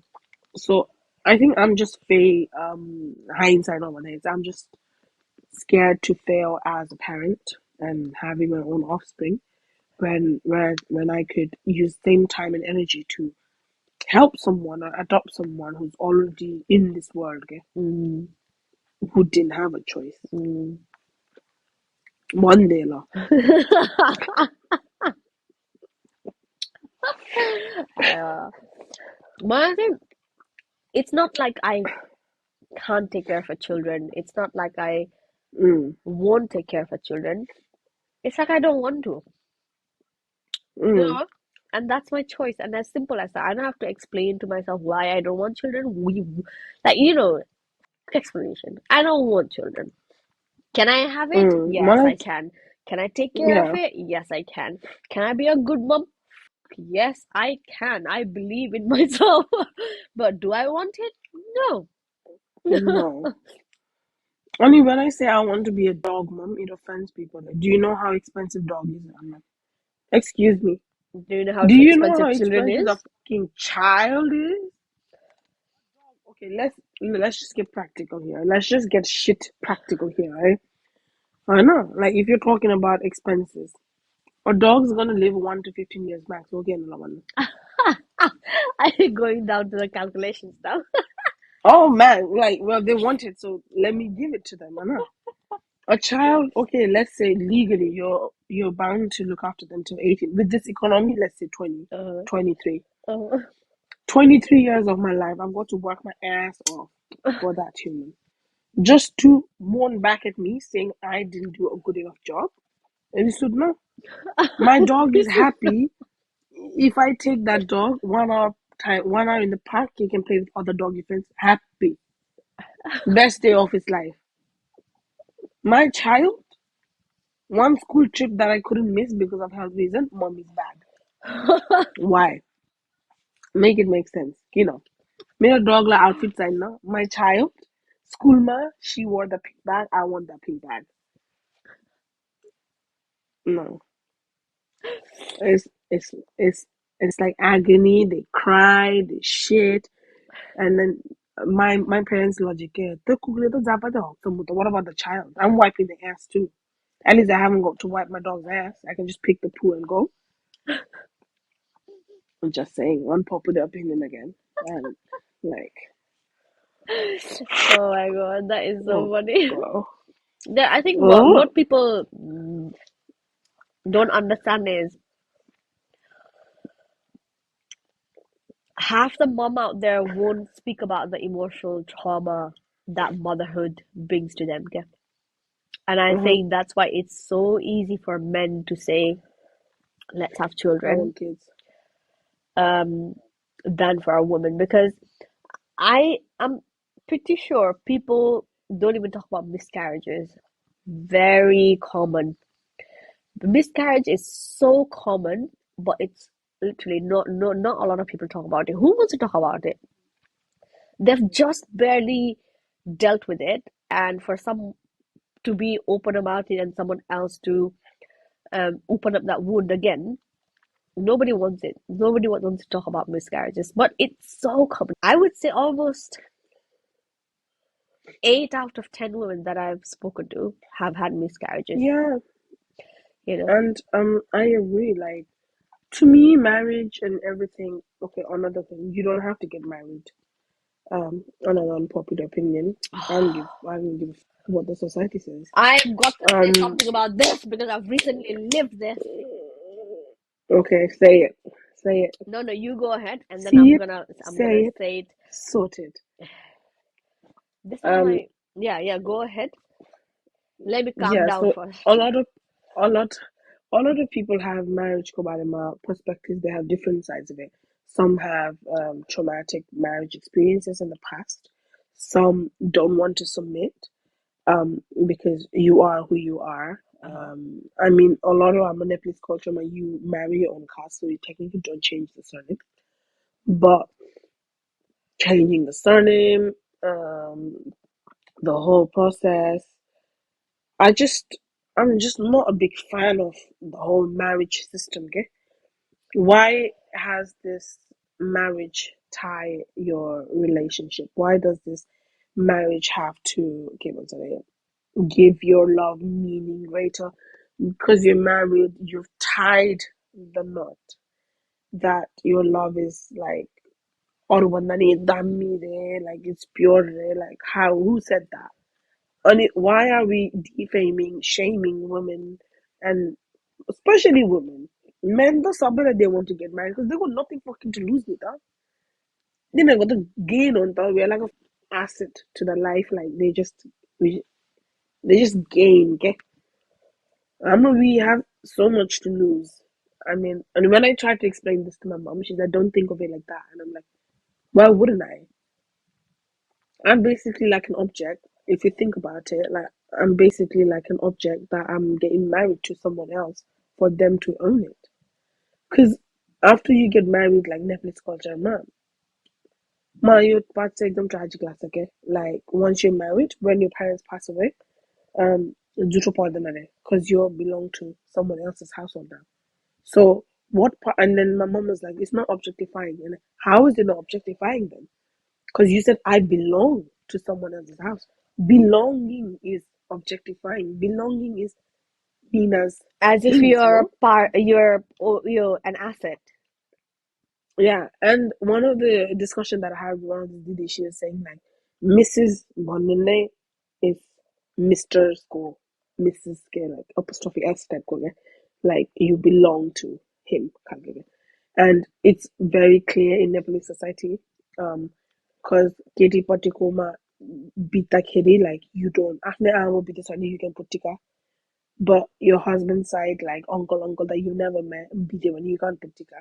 So I think I'm just hindsight on my head. I'm just scared to fail as a parent and having my own offspring when I could use same time and energy to help someone or adopt someone who's already in this world, okay, Mm. who didn't have a choice. Mm. One day, lah. uh, but I think it's not like I can't take care of a children. It's not like I Mm, won't take care of a children. It's like I don't want to. You mm, know? And that's my choice. And as simple as that. I don't have to explain to myself why I don't want children. Like, explanation. I don't want children. Can I have it? Yes, I Malay, can. Can I take care of yeah, it? Yes, I can. Can I be a good mom? Yes, I can. I believe in myself. But do I want it? No. no. Only when I say I want to be a dog mom, it offends people. Like, do you know how expensive dog is? I'm like, excuse me. Do you know how Do you know how expensive children expensive the is? fucking child is? Okay, let's just get practical here. Let's just get shit practical here, right? I know. Like if you're talking about expenses, a dog's gonna live 1 to 15 years max. Okay, another one. I'm going down to the calculations now. Oh man, like well they want it, so let me give it to them. I know. A child, okay, let's say legally you're bound to look after them till 18. With this economy, let's say 20, Uh, 23. uh, 23 years of my life, I've got to work my ass off for that human. Just to mourn back at me saying I didn't do a good enough job. And you should know. My dog is this is happy if I take that dog 1 hour in the park, he can play with other doggy friends. Happy. Best day of his life. My child, one school trip that I couldn't miss because of health reason, mommy's bad. Why? Make it make sense. मेरा dog la outfit sign na. My child, school ma, she wore the pink bag. I want the pink bag. No, it's it's it's it's like agony. They cry, they shit, and then my parents' logic is what about the child? I'm wiping the ass too. At least I haven't got to wipe my dog's ass. I can just pick the poo and go. I'm just saying, unpopular opinion again. And like, Oh my God, that is so oh funny. god. I think Oh, what people don't understand is half the mom out there won't speak about the emotional trauma that motherhood brings to them. Okay? And I uh-huh. think that's why it's so easy for men to say, let's have I children, want kids. um, than for a woman. Because I am pretty sure people don't even talk about miscarriages. Very common. Miscarriage is so common, but it's literally not a lot of people talk about it. Who wants to talk about it? They've just barely dealt with it, and for some to be open about it and someone else to open up that wound again, nobody wants it. Nobody wants to talk about miscarriages, but it's so common. I would say almost 8 out of 10 women that I've spoken to have had miscarriages. Yeah, You know. and I agree. Like to me, marriage and everything. Okay, another thing, you don't have to get married. Another unpopular opinion. I don't give what the society says. I've got to say Um, something about this because I've recently lived this. okay, say it, say it, No, no, you go ahead, and then see it, I'm gonna say it, say it. sorted. This is Um, my yeah, yeah. Go ahead. Let me calm yeah. down So first. a lot of a lot a lot of people have marriage kobalima perspectives. They have different sides of it. Some have traumatic marriage experiences in the past. Some don't want to submit because you are who you are. Uh-huh. I mean, a lot of our Nepalese culture, when you marry your own caste, so you technically don't change the surname. But changing the surname, the whole process, I just, I'm just not a big fan of the whole marriage system. Okay, why has this marriage tie your relationship? Why does this marriage have to? Okay, what's that? Give your love meaning greater because you're married, you've tied the knot that your love is like like it's pure, like how, who said that? And why are we defaming, shaming women, and especially women? Men, the somebody that they want to get married because they got nothing fucking to lose with that. They never got to gain on that. We're like a asset to the life. Like we, they just gain. Okay? I know we have so much to lose. I mean, and when I try to explain this to my mom, she's like, "Don't think of it like that." And I'm like, "Why wouldn't I? I'm basically like an object. If you think about it, like I'm basically like an object that I'm getting married to someone else for them to own it. Because after you get married, like Netflix culture, man, you part say them tragic last, okay? Like once you're married, when your parents pass away, due to because you belong to someone else's household now. So what part? And then my mom was like, "It's not objectifying." And how is it not objectifying then? Because you said I belong to someone else's house. Belonging is objectifying. Belonging is seen as As if things, you're a no? part, you're an asset. Yeah. And one of the discussion that I had with one of the Didi, she was saying like Mrs. Bonone is Mr. School, Mrs. K, like apostrophe S type ko, like you belong to him. And it's very clear in Nepalese society. Because Keti Patikoma bita kheri, like you don't afne amo bita sani you can put tika. But your husband's side, like uncle that you never met, bita when you can't put tika.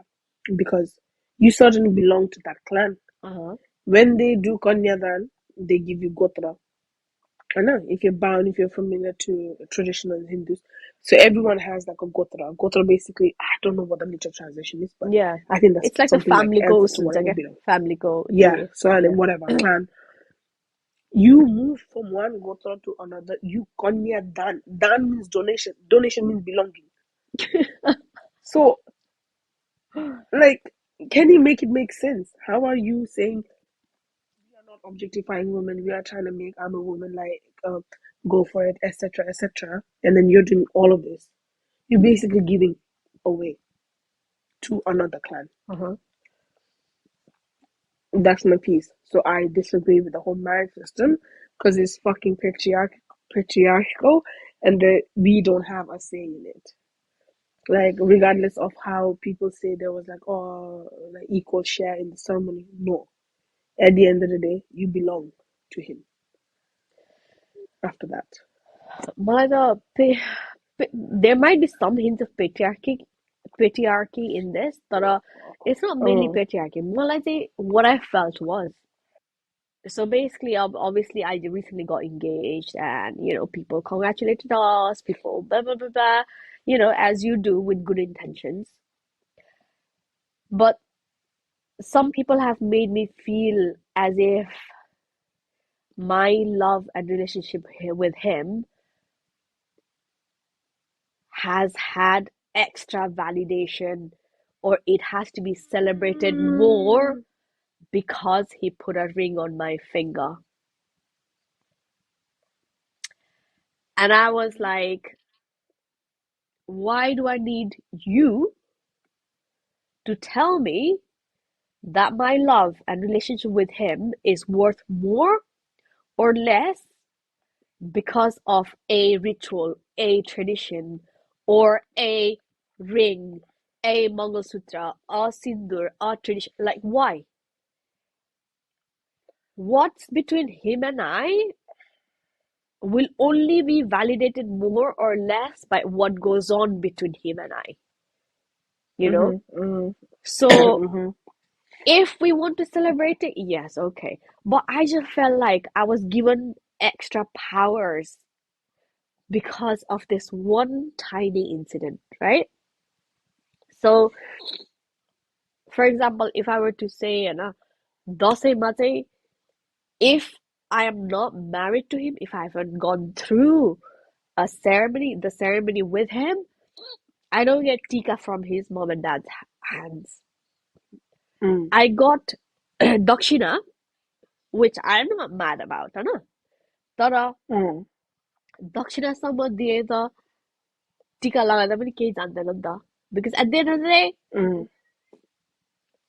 Because you certainly belong to that clan. Uh-huh. When they do Kanyadan, they give you Gotra. I know if you're bound, if you're familiar to traditional Hindus, so everyone has like a Gotra. Gotra basically, I don't know what the literal translation is, but Yeah. I think that's It's like the something like family ancestor, goes, whatever okay? bit of. Family go Yeah, tree. so and Yeah. whatever clan. You move from one Gotra to another. You Kanya Dan. Dan means donation. Donation means belonging. So, like, can you make it make sense? How are you saying? objectifying women. We are trying to make I'm a woman, like go for it, etc., etc. And then you're doing all of this. You're basically giving away to another clan. Uh-huh. That's my piece. So I disagree with the whole marriage system because it's fucking patriarchal, and we don't have a say in it. Like regardless of how people say there was like like equal share in the ceremony, no. At the end of the day, you belong to him. After that, But there might be some hints of patriarchy in this, but it's not mainly oh, patriarchy. More like what I felt was. So basically, obviously, I recently got engaged, and people congratulated us, people blah blah blah blah, as you do with good intentions. But some people have made me feel as if my love and relationship with him has had extra validation, or it has to be celebrated more because he put a ring on my finger. And I was like, why do I need you to tell me that my love and relationship with him is worth more or less because of a ritual, a tradition, or a ring, a Mangalsutra, a Sindur, a tradition? Like, why? What's between him and I will only be validated more or less by what goes on between him and I, you know? mm-hmm, mm-hmm, So mm-hmm, if we want to celebrate it, yes, okay. But I just felt like I was given extra powers because of this one tiny incident, right? So, for example, if I were to say, dose mate, if I am not married to him, if I haven't gone through the ceremony with him, I don't get tika from his mom and dad's hands. mm, I got dakshina, which I'm not mad about, है ना? तर mm, दक्षिणासम्म दिए त टिका लगाउँदा पनि केही जान्दैन नि त. Because at the end of the day, mm,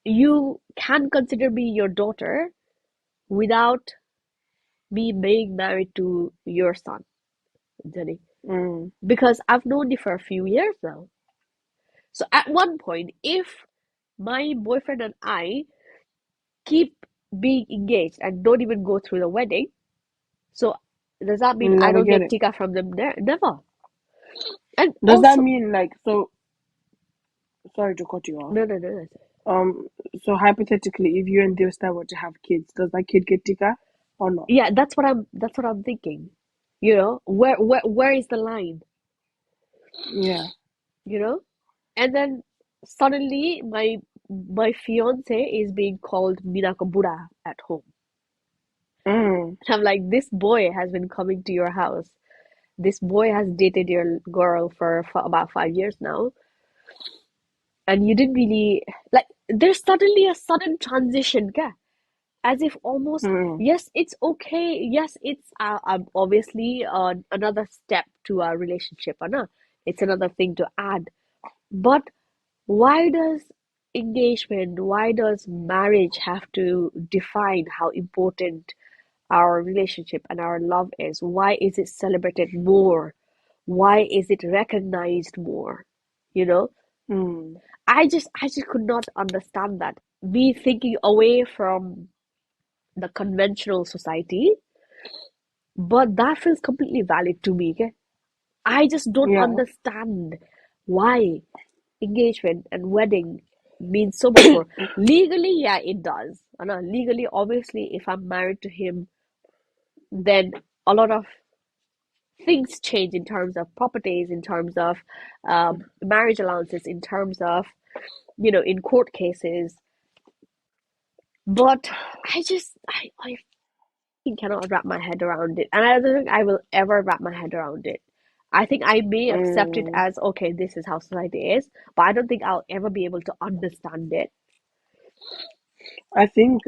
you can consider me your daughter without me being married to your son, Jenny. mm. Because I've known you for a few years now. So at one point, if my boyfriend and I keep being engaged and don't even go through the wedding, so does that mean You I never don't get get it. tika from them? Never. And Does that also, mean like so? Sorry to cut you off. no, no, no, no. Um, so hypothetically, if you and Devstar were to have kids, does that kid get tika or not? Yeah, that's what I'm thinking. Where is the line? Yeah. You know? And then suddenly my fiance is being called Minakabura at home. Mm, I'm like, this boy has been coming to your house. This boy has dated your girl for about 5 years now, and you didn't really like. There's suddenly a sudden transition, kya? As if almost, mm, yes, it's okay. Yes, it's obviously another step to our relationship, Anna. It's another thing to add. But why does engagement, why does marriage have to define how important our relationship and our love is? Why is it celebrated more? Why is it recognized more? You know, mm. I just could not understand that. Me thinking away from the conventional society, but that feels completely valid to me. Okay? I just don't Yeah. understand why engagement and wedding means so much more. Legally, yeah, it does. Legally, obviously, if I'm married to him, then a lot of things change in terms of properties, in terms of marriage allowances, in terms of, in court cases. But I cannot wrap my head around it. And I don't think I will ever wrap my head around it. I think I may accept it Mm. as okay, this is how society is, but I don't think I'll ever be able to understand it. I think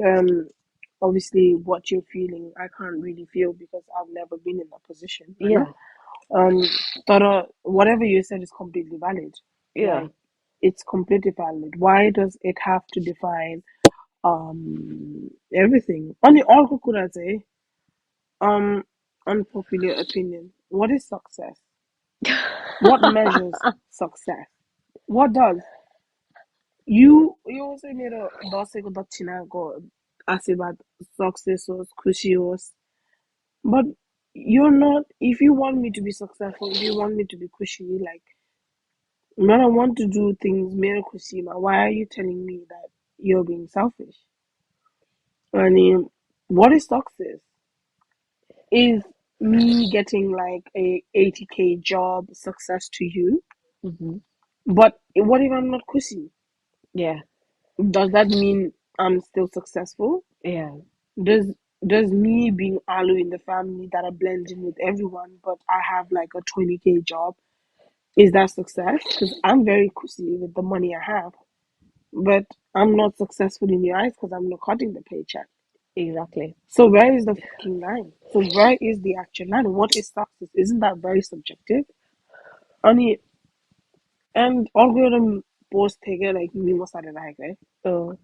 obviously what you're feeling, I can't really feel because I've never been in that position, I know. Yeah, But whatever you said is completely valid. yeah. Like, it's completely valid. Why does it have to define everything? Only all could I say, um, unpopular opinion. What is success? What measures success? What does? You also need a dose ko dachina ko asibat success was kushi was. But you're not. If you want me to be successful, if you want me to be cushy, like when I want to do things, mere kusima, why are you telling me that you're being selfish? I mean, what is success? Is me getting like a 80K job success to you? Hmm. But what if I'm not cushy? Yeah, Does that mean I'm still successful? yeah, Does does me being Alu in the family that I blend in with everyone, but I have like a 20K job, is that success? Because I'm very cushy with the money I have, but I'm not successful in your eyes because I'm not cutting the paycheck. exactly. So where is the fucking line? So where is the actual line? What is success? Isn't that very subjective? Only and algorithm post take like me most of the like right? Oh.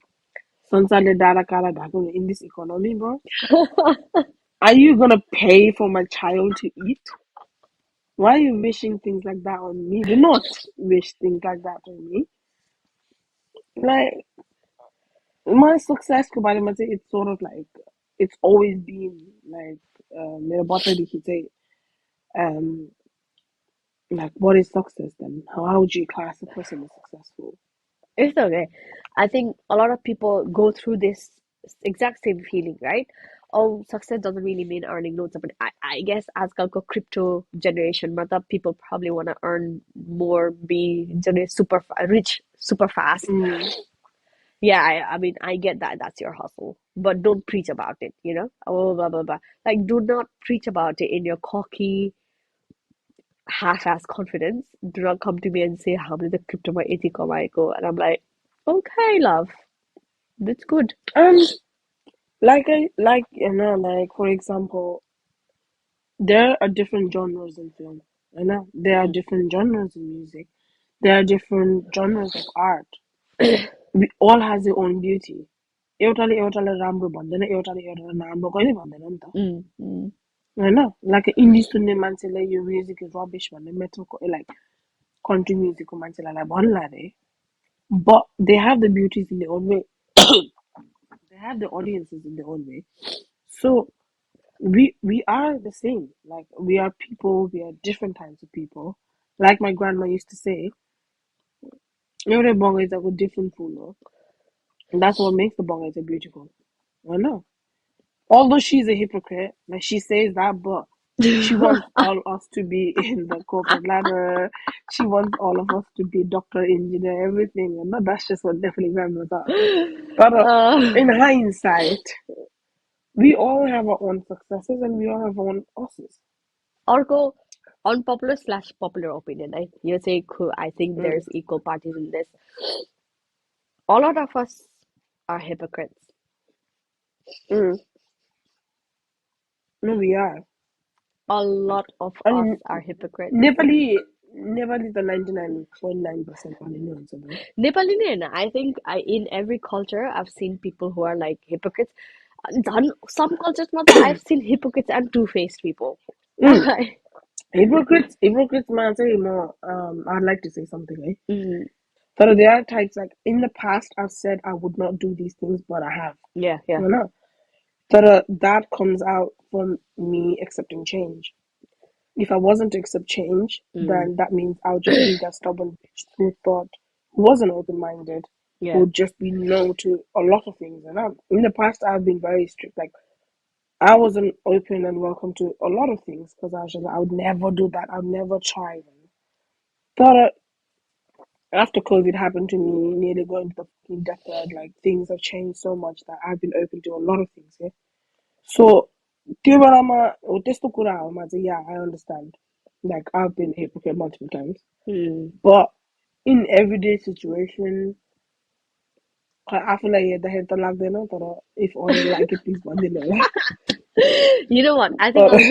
Sunset data kala in this economy, bro. Are you gonna pay for my child to eat? Why are you wishing things like that on me? Do not wish things like that on me. Like my success ko bare mein se, it's sort of like it's always been like मेरा बहुत बड़ी ही um like what is success then? How would you class a person as successful? It's okay. I think a lot of people go through this exact same feeling, right? Oh, success doesn't really mean earning loads of money. I guess as ko crypto generation, matlab people probably want to earn more, be generate rich super fast. Mm. Yeah, I mean, I get that that's your hustle, but don't preach about it, you know? Oh, blah, blah, blah. Like, do not preach about it in your cocky, half-ass confidence. Do not come to me and say, how many the crypto my ethical Michael? And I'm like, okay, love, that's good. And like like for example, there are different genres in film. There are Mm. different genres in music. There are different genres of art. We all has their own beauty. एउटाले राम्रो भन्दैन एउटाले नराम्रो कहिले भन्दैन नि त Mm, mm. होइन लाइक इन्डी सुन्ने मान्छेलाई यो म्युजिक इज रबिस भन्ने मेटलको लाइक कन्ट्री म्युजिकको मान्छेलाई भन्ला अरे but they have the beauties in their own way. They have the audiences in their own way. So we are the same. Like we are people. We are different types of people. Like my grandma used to say, every bong is a different food. And that's what makes the bong beautiful. I know. Although she's a hypocrite, like she says that, but she wants all us to be in the corporate ladder. She wants all of us to be doctor, engineer, everything. And that's just what definitely grandma thought. But Uh, in hindsight, we all have our own successes and we all have our own losses. or go unpopular slash popular opinion. You say, cool, I think Mm, there's equal parties in this. A lot of us are hypocrites. mm. No, we are. A lot of I us mean, are hypocrites. Nepali the 99.9% only knows about. Nepali ne Hahn, I think in every culture I've seen people who are like hypocrites. Some cultures I've seen hypocrites and two-faced people. Mm. Hypocrites, man, say more. I'd like to say something, eh? Mm, So there are types like in the past I've said I would not do these things, but I have. yeah, yeah. You know, so that comes out from me accepting change. If I wasn't to accept change, Mm, then that means I'll just be that stubborn bitch who thought who wasn't open minded, who yeah. would just be no to a lot of things. And in the past I've been very strict. Like I wasn't open and welcome to a lot of things because I was just like, I would never do that. I would never try. But after COVID happened to me, nearly going to the fucking deathbed, like things have changed so much that I've been open to a lot of things. Yeah. So, त्यो बेलामा हो त्यस्तो कुराहरूमा चाहिँ yeah, I understand. Like I've been a hypocrite multiple times. Mm, But in everyday situation, I feel like the head lag देना थोड़ा if only like it please बंद नहीं You know what?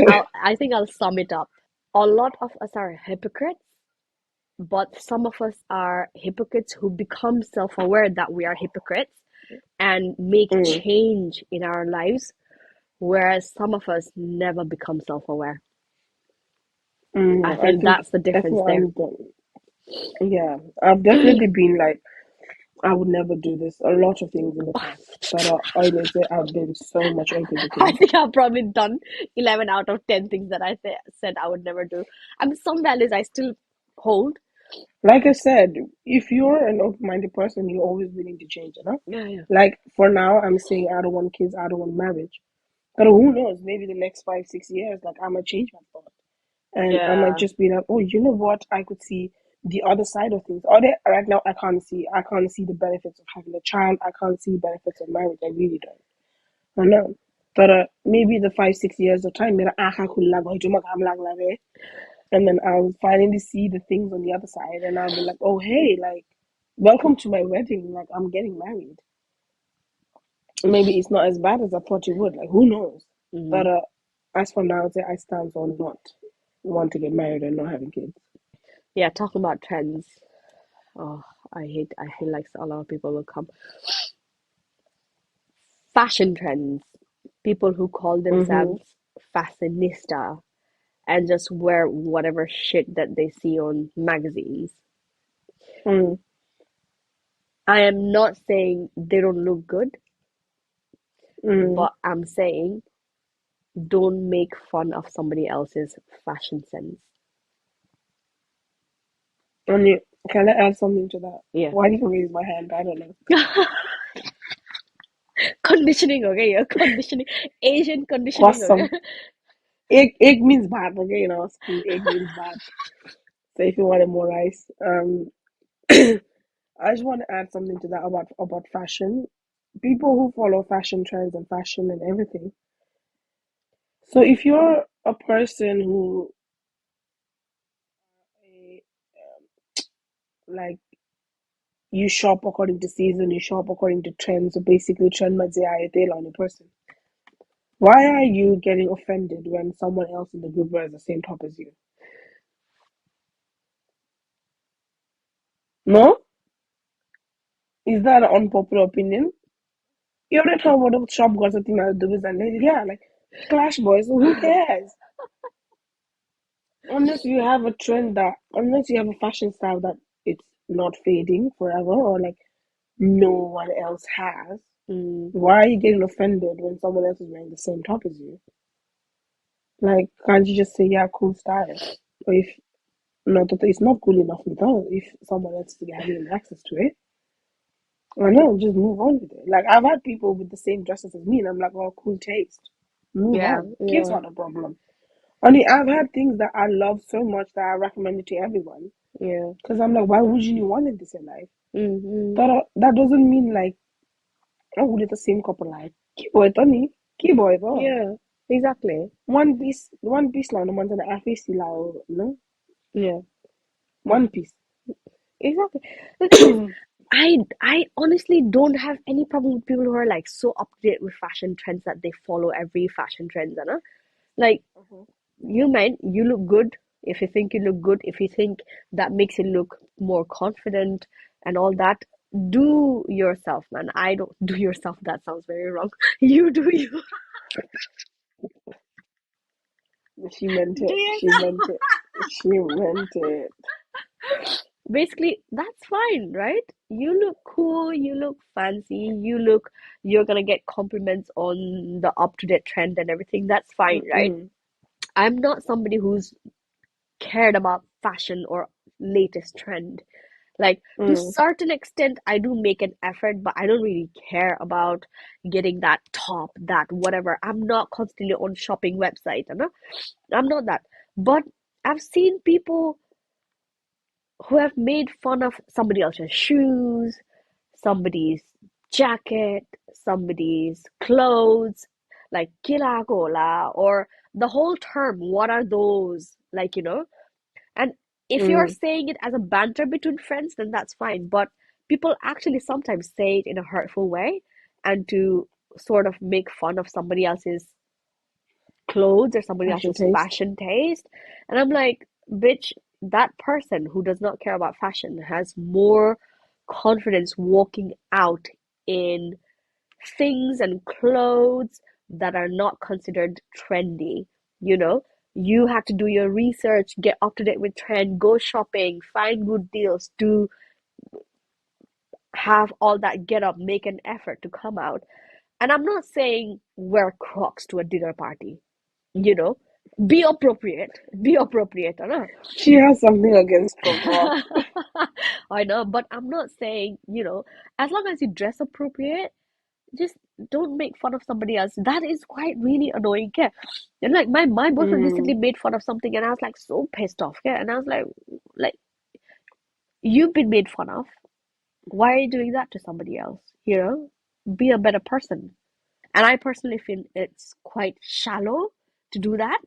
but I think I'll sum it up. A lot of us are hypocrites, but some of us are hypocrites who become self-aware that we are hypocrites and make mm, change in our lives, whereas some of us never become self-aware. I I think think that's the that's difference what there. yeah I've definitely been like I would never do this a lot of things in the past that are honestly I've been so much over the I things. think I've probably done 11 out of 10 things that said I would never do. I mean, some values I still hold. Like I said, if you're an open-minded person, you're always willing to change, you know? Yeah, yeah. Like for now, I'm saying I don't want kids, I don't want marriage. But who knows? Maybe the next 5, 6 years, like I might change my thought, and I might Yeah. just be like, oh, you know what? I could see the other side of things. Or right now, I can't see the benefits of having a child. I can't see benefits of marriage. I really don't. I know. But maybe the 5, 6 years of time, मेरा आँखा खुला भयो जो म घाम लाग्ला रे. And then I'll finally see the things on the other side, and I'll be like, oh, hey, like, welcome to my wedding. Like, I'm getting married. Maybe it's not as bad as I thought it would. Like, who knows? Hmm. But as for now, I stand on not want to get married and not having kids. Yeah, talking about trends. Oh, I feel like a lot of people will come. Fashion trends. People who call Mm-hmm. themselves fashionista and just wear whatever shit that they see on magazines. Mm, I am not saying they don't look good, mm. but I'm saying don't make fun of somebody else's fashion sense. And can I add something to that? Yeah. Why do you raise my hand? I don't know. Conditioning, okay? Yeah, conditioning. Asian conditioning, okay? Awesome. Egg means bad, okay? You know, school egg means bad. So if you wanted more rice, I just want to add something to that about fashion. People who follow fashion trends and fashion and everything. So if you're a person who eh, like you shop according to season, you shop according to trends, so basically trend on a person. Why are you getting offended when someone else in the group wears the same top as you? No? Is that an unpopular opinion? You already talk about the shop got something out of the business and yeah, like Clash Boys, so who cares? Unless you have a fashion style that it's not fading forever or like no one else has, Mm, why are you getting offended when someone else is wearing the same top as you? Like, can't you just say, yeah, cool style? Or if not, that it's not cool enough without if someone else is having access to it. I know, just move on with it. Like, I've had people with the same dresses as me, and I'm like, oh, cool taste. Move yeah, on. Kids yeah, not a problem. Only I've had things that I love so much that I recommend it to everyone. yeah. Because I'm like, why would you want this in life? Mm-hmm. That doesn't mean like, oh, we're the same couple like. Keyboard, Tony. Keyboard, oh. Yeah, exactly. One piece lang naman sa na-face sila, no? Yeah, One piece. exactly. The thing is, I honestly don't have any problem with people who are like so up to date with fashion trends that they follow every fashion trend, you know? Like Mhm. you might you look good if you think you look good, if you think that makes you look more confident and all that. Do yourself, man. I don't do yourself. That sounds very wrong. You do you. She meant Do it. She meant yourself. it. She meant it. Basically, that's fine, right? You look cool, you look fancy, you're gonna get compliments on the up-to-date trend and everything. That's fine, right? Mm-mm. I'm not somebody who's cared about fashion or latest trend. Like to Mm. certain extent, I do make an effort, but I don't really care about getting that top, that whatever. I'm not constantly on shopping websites, you know? I'm not that. But I've seen people who have made fun of somebody else's shoes, somebody's jacket, somebody's clothes, like kila or the whole term, what are those? Like, you know? And if you're Mm. saying it as a banter between friends, then that's fine. But people actually sometimes say it in a hurtful way and to sort of make fun of somebody else's clothes or somebody Fashion else's taste. fashion taste. And I'm like, bitch, that person who does not care about fashion has more confidence walking out in things and clothes that are not considered trendy. You know, you have to do your research, get up to date with trend, go shopping, find good deals, to have all that get up, make an effort to come out. And I'm not saying wear Crocs to a dinner party, you know, be appropriate, I know. She has something against punk rock. I know, but I'm not saying, as long as you dress appropriate, just don't make fun of somebody else. That is quite really annoying. Yeah. And like my boyfriend recently Mm, made fun of something and I was like so pissed off. Yeah. And I was like, you've been made fun of. Why are you doing that to somebody else? You know? Be a better person. And I personally feel it's quite shallow to do that.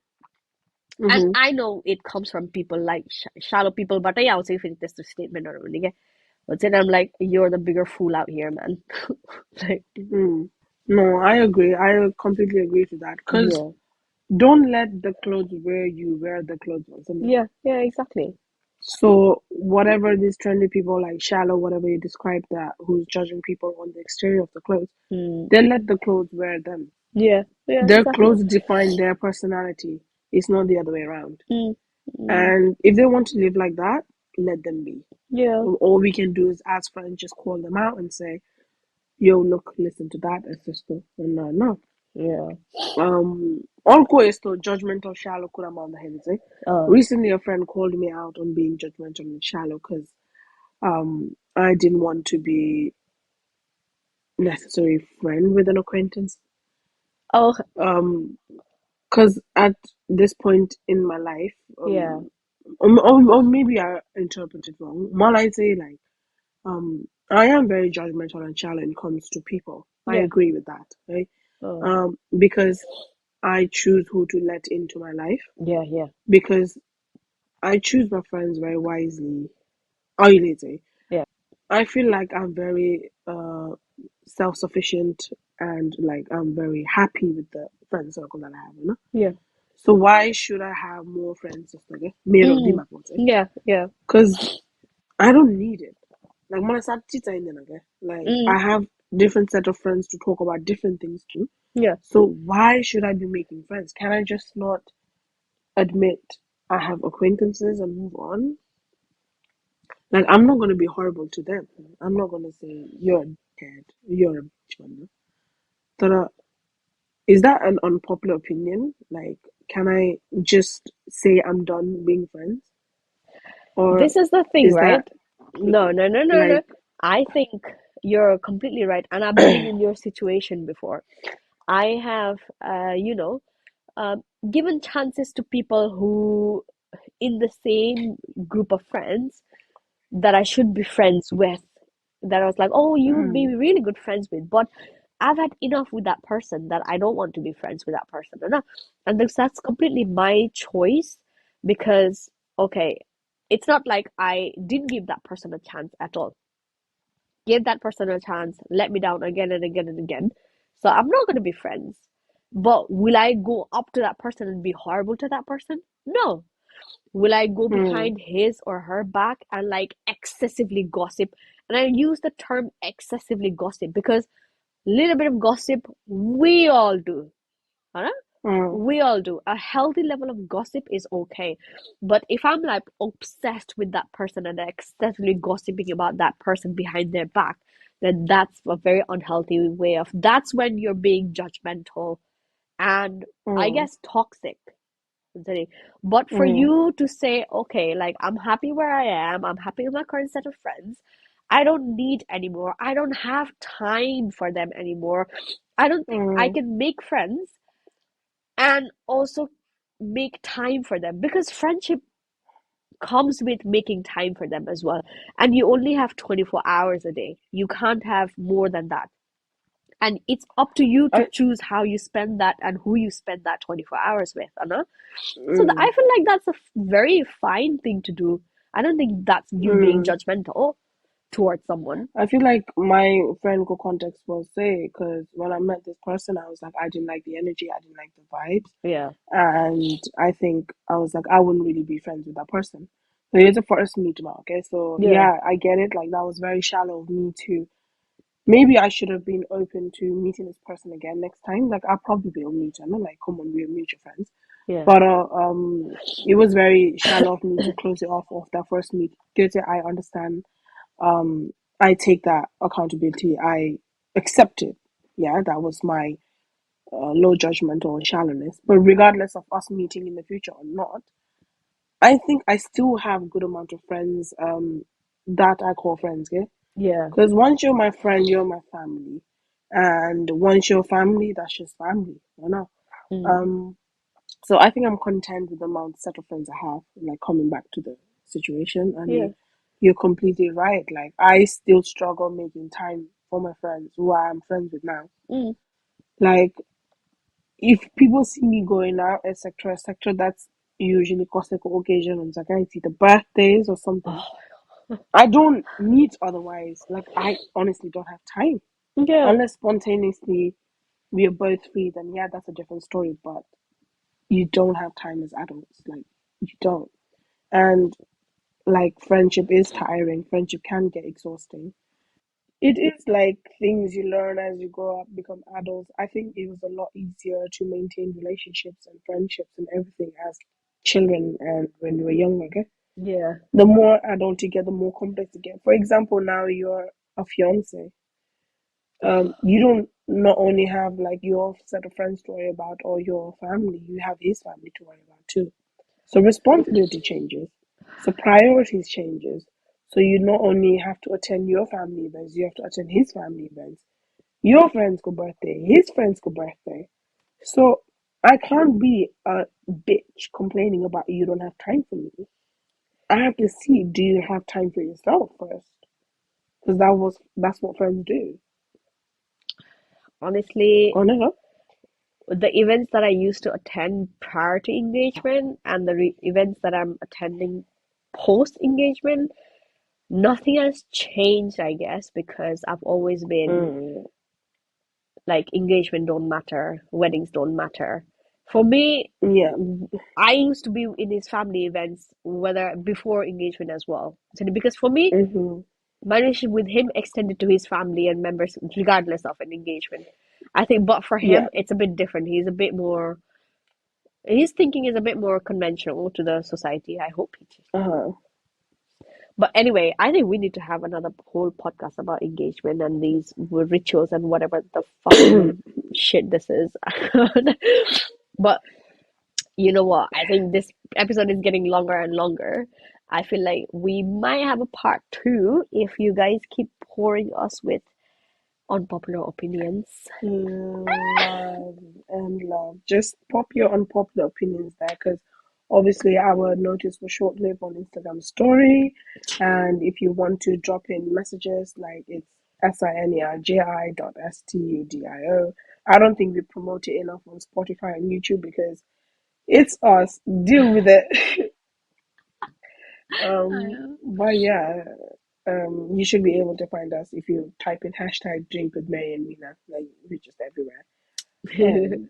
And mm-hmm. I know it comes from people like shallow people, but I also think this is a statement or really. But then I'm like, you're the bigger fool out here, man. Like, Mm. No, I agree. I completely agree to that. Because yeah, don't let the clothes wear you, wear the clothes once. yeah, yeah, exactly. So whatever these trendy people like shallow, whatever you describe that, who's judging people on the exterior of the clothes, Mm, they let the clothes wear them. yeah, yeah, Their exactly. clothes define their personality. It's not the other way around. Mm, mm, And if they want to live like that, let them be. yeah, All we can do is as friends just call them out and say, yo, look, listen to that, sister. And no. yeah. Onko esto judgmental shallow kuramanda henze. Oh, Recently, a friend called me out on being judgmental and shallow because I didn't want to be necessary friend with an acquaintance. oh, Um, because at this point in my life, yeah, or maybe I interpreted wrong. More I say like, I am very judgmental and shallow when it comes to people. I yeah. agree with that, right? Oh, Because I choose who to let into my life yeah, yeah, because I choose my friends very wisely. Oilete. yeah, I feel like I'm very self-sufficient and like I'm very happy with the friend circle that I have, you know. yeah. So why should I have more friends? Just like Mero di Mm, mapote, yeah, yeah. because I don't need it. Like when I start teaching, like Mm, I have different set of friends to talk about different things too. yeah. So why should I be making friends? Can I just not admit I have acquaintances and move on? Like I'm not gonna be horrible to them. I'm not gonna say you're a dickhead, you're a bitch, man. But is that an unpopular opinion? Like, can I just say I'm done being friends, or This is the thing, is right? that No, no, no, no, no. like, I think you're completely right, and I've been in your situation before. I have, um, given chances to people who, in the same group of friends, that I should be friends with, that I was like, oh, you would be mm, really good friends with. But I've had enough with that person that I don't want to be friends with that person. And that's completely my choice because, okay, it's not like I didn't give that person a chance at all. Gave that person a chance, let me down again and again and again. So I'm not going to be friends. But will I go up to that person and be horrible to that person? No. Will I go mm, behind his or her back and like excessively gossip? And I use the term excessively gossip because little bit of gossip we all do. Huh? mm, We all do. A healthy level of gossip is okay. But if I'm like obsessed with that person and excessively gossiping about that person behind their back, then that's a very unhealthy way of, that's when you're being judgmental and I mm, guess toxic. Anthony. But for mm, you to say, okay, like I'm happy where I am, I'm happy with my current set of friends, I don't need anymore. I don't have time for them anymore. I don't think I mm, can make friends and also make time for them because friendship comes with making time for them as well. And you only have 24 hours a day. You can't have more than that. And it's up to you to I, choose how you spend that and who you spend that 24 hours with, Anna. So mm, I feel like that's a very fine thing to do. I don't think that's you being mm. judgmental. towards someone. I feel like my friend co context was say because when I met this person, I was like, I didn't like the energy, I didn't like the vibes, Yeah, and I think I was like, I wouldn't really be friends with that person. So here's the first meet mark. Okay, so yeah, yeah, I get it. Like that was very shallow of me to. Maybe I should have been open to meeting this person again next time. Like I'll probably be able to meet them. I'm like, come on, we're mutual friends. yeah, But it was very shallow of me to close it off of that first meet. Guilty, I understand. um I take that accountability. I accept it. Yeah, that was my low judgment or shallowness. But regardless of us meeting in the future or not, I think I still have a good amount of friends that I call friends. Yeah, yeah. because once you're my friend, you're my family, and once you're family, that's just family. You know. Mm, Um, so I think I'm content with the amount set of friends I have. Like coming back to the situation, and yeah. you're completely right. Like I still struggle making time for my friends who I'm friends with now. Mm. Like if people see me going out, etc., that's usually cosmic occasions. Like I see the birthdays or something. Oh, I don't meet otherwise. Like I honestly don't have time yeah, unless spontaneously we are both free. Then yeah, that's a different story. But you don't have time as adults. Like you don't. And like friendship is tiring. Friendship can get exhausting. It is like things you learn as you grow up, become adults. I think it was a lot easier to maintain relationships and friendships and everything as children and when you were younger. Okay? yeah. The more adult you get, the more complex you get. For example, now you're a fiance. You don't not only have like your set of friends to worry about or your family, you have his family to worry about too. So responsibility changes. So priorities changes. So you not only have to attend your family events, you have to attend his family events. Your friends go birthday, his friends go birthday. So I can't be a bitch complaining about you don't have time for me. I have to see, do you have time for yourself first? Because that's what friends do. Honestly, Or never. the events that I used to attend prior to engagement and the events that I'm attending post engagement, nothing has changed, I guess, because I've always been Mm, like engagement don't matter, weddings don't matter. For me, yeah. I used to be in his family events, whether before engagement as well. So because for me, Mm-hmm. my relationship with him extended to his family and members, regardless of an engagement. I think, but for Yeah. him, it's a bit different. He's a bit more, his thinking is a bit more conventional to the society. I hope he. Uh-huh. But anyway, I think we need to have another whole podcast about engagement and these rituals and whatever the fucking shit this is. But you know what? I think this episode is getting longer and longer. I feel like we might have a part two if you guys keep pouring us with unpopular opinions. Love and love. Just pop your unpopular opinions there because obviously our notice was short lived on Instagram story. And if you want to drop in messages, like it's sinergi.studio. I don't think we promote it enough on Spotify and YouTube because it's us. Deal with it. But yeah, you should be able to find us if you type in hashtag drink with Mary and Mina. Like we're just everywhere.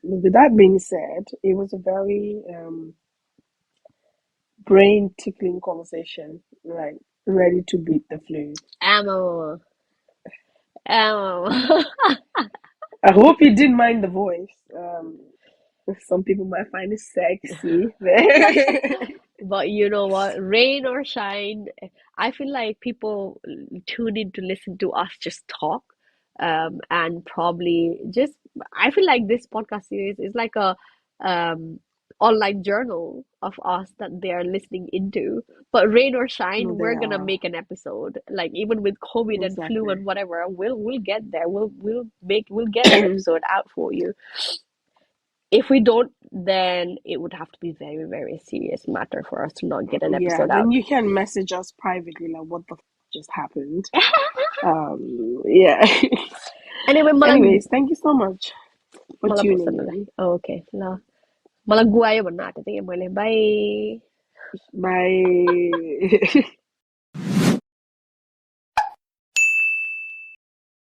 With that being said, it was a very brain tickling conversation, like ready to beat the flu. Ammo. Ammo. I hope you didn't mind the voice. Some people might find it sexy. But you know what? Rain or shine, I feel like people tune in to listen to us just talk. And probably just, I feel like this podcast series is like a um, online journal of us that they are listening into. But rain or shine, They we're gonna are make an episode. Like even with COVID and flu exactly. and whatever, we'll get there. We'll get an episode out for you. If we don't, then it would have to be very, very serious matter for us to not get an Yeah, episode then out. you can message us privately, like what the just happened. Yeah. Anyway, Anyways, thank you so much for malang tuning bosan na lah. in. Oh, okay, lah. Malang gua ya benar. Tinggal boleh. Bye. Bye.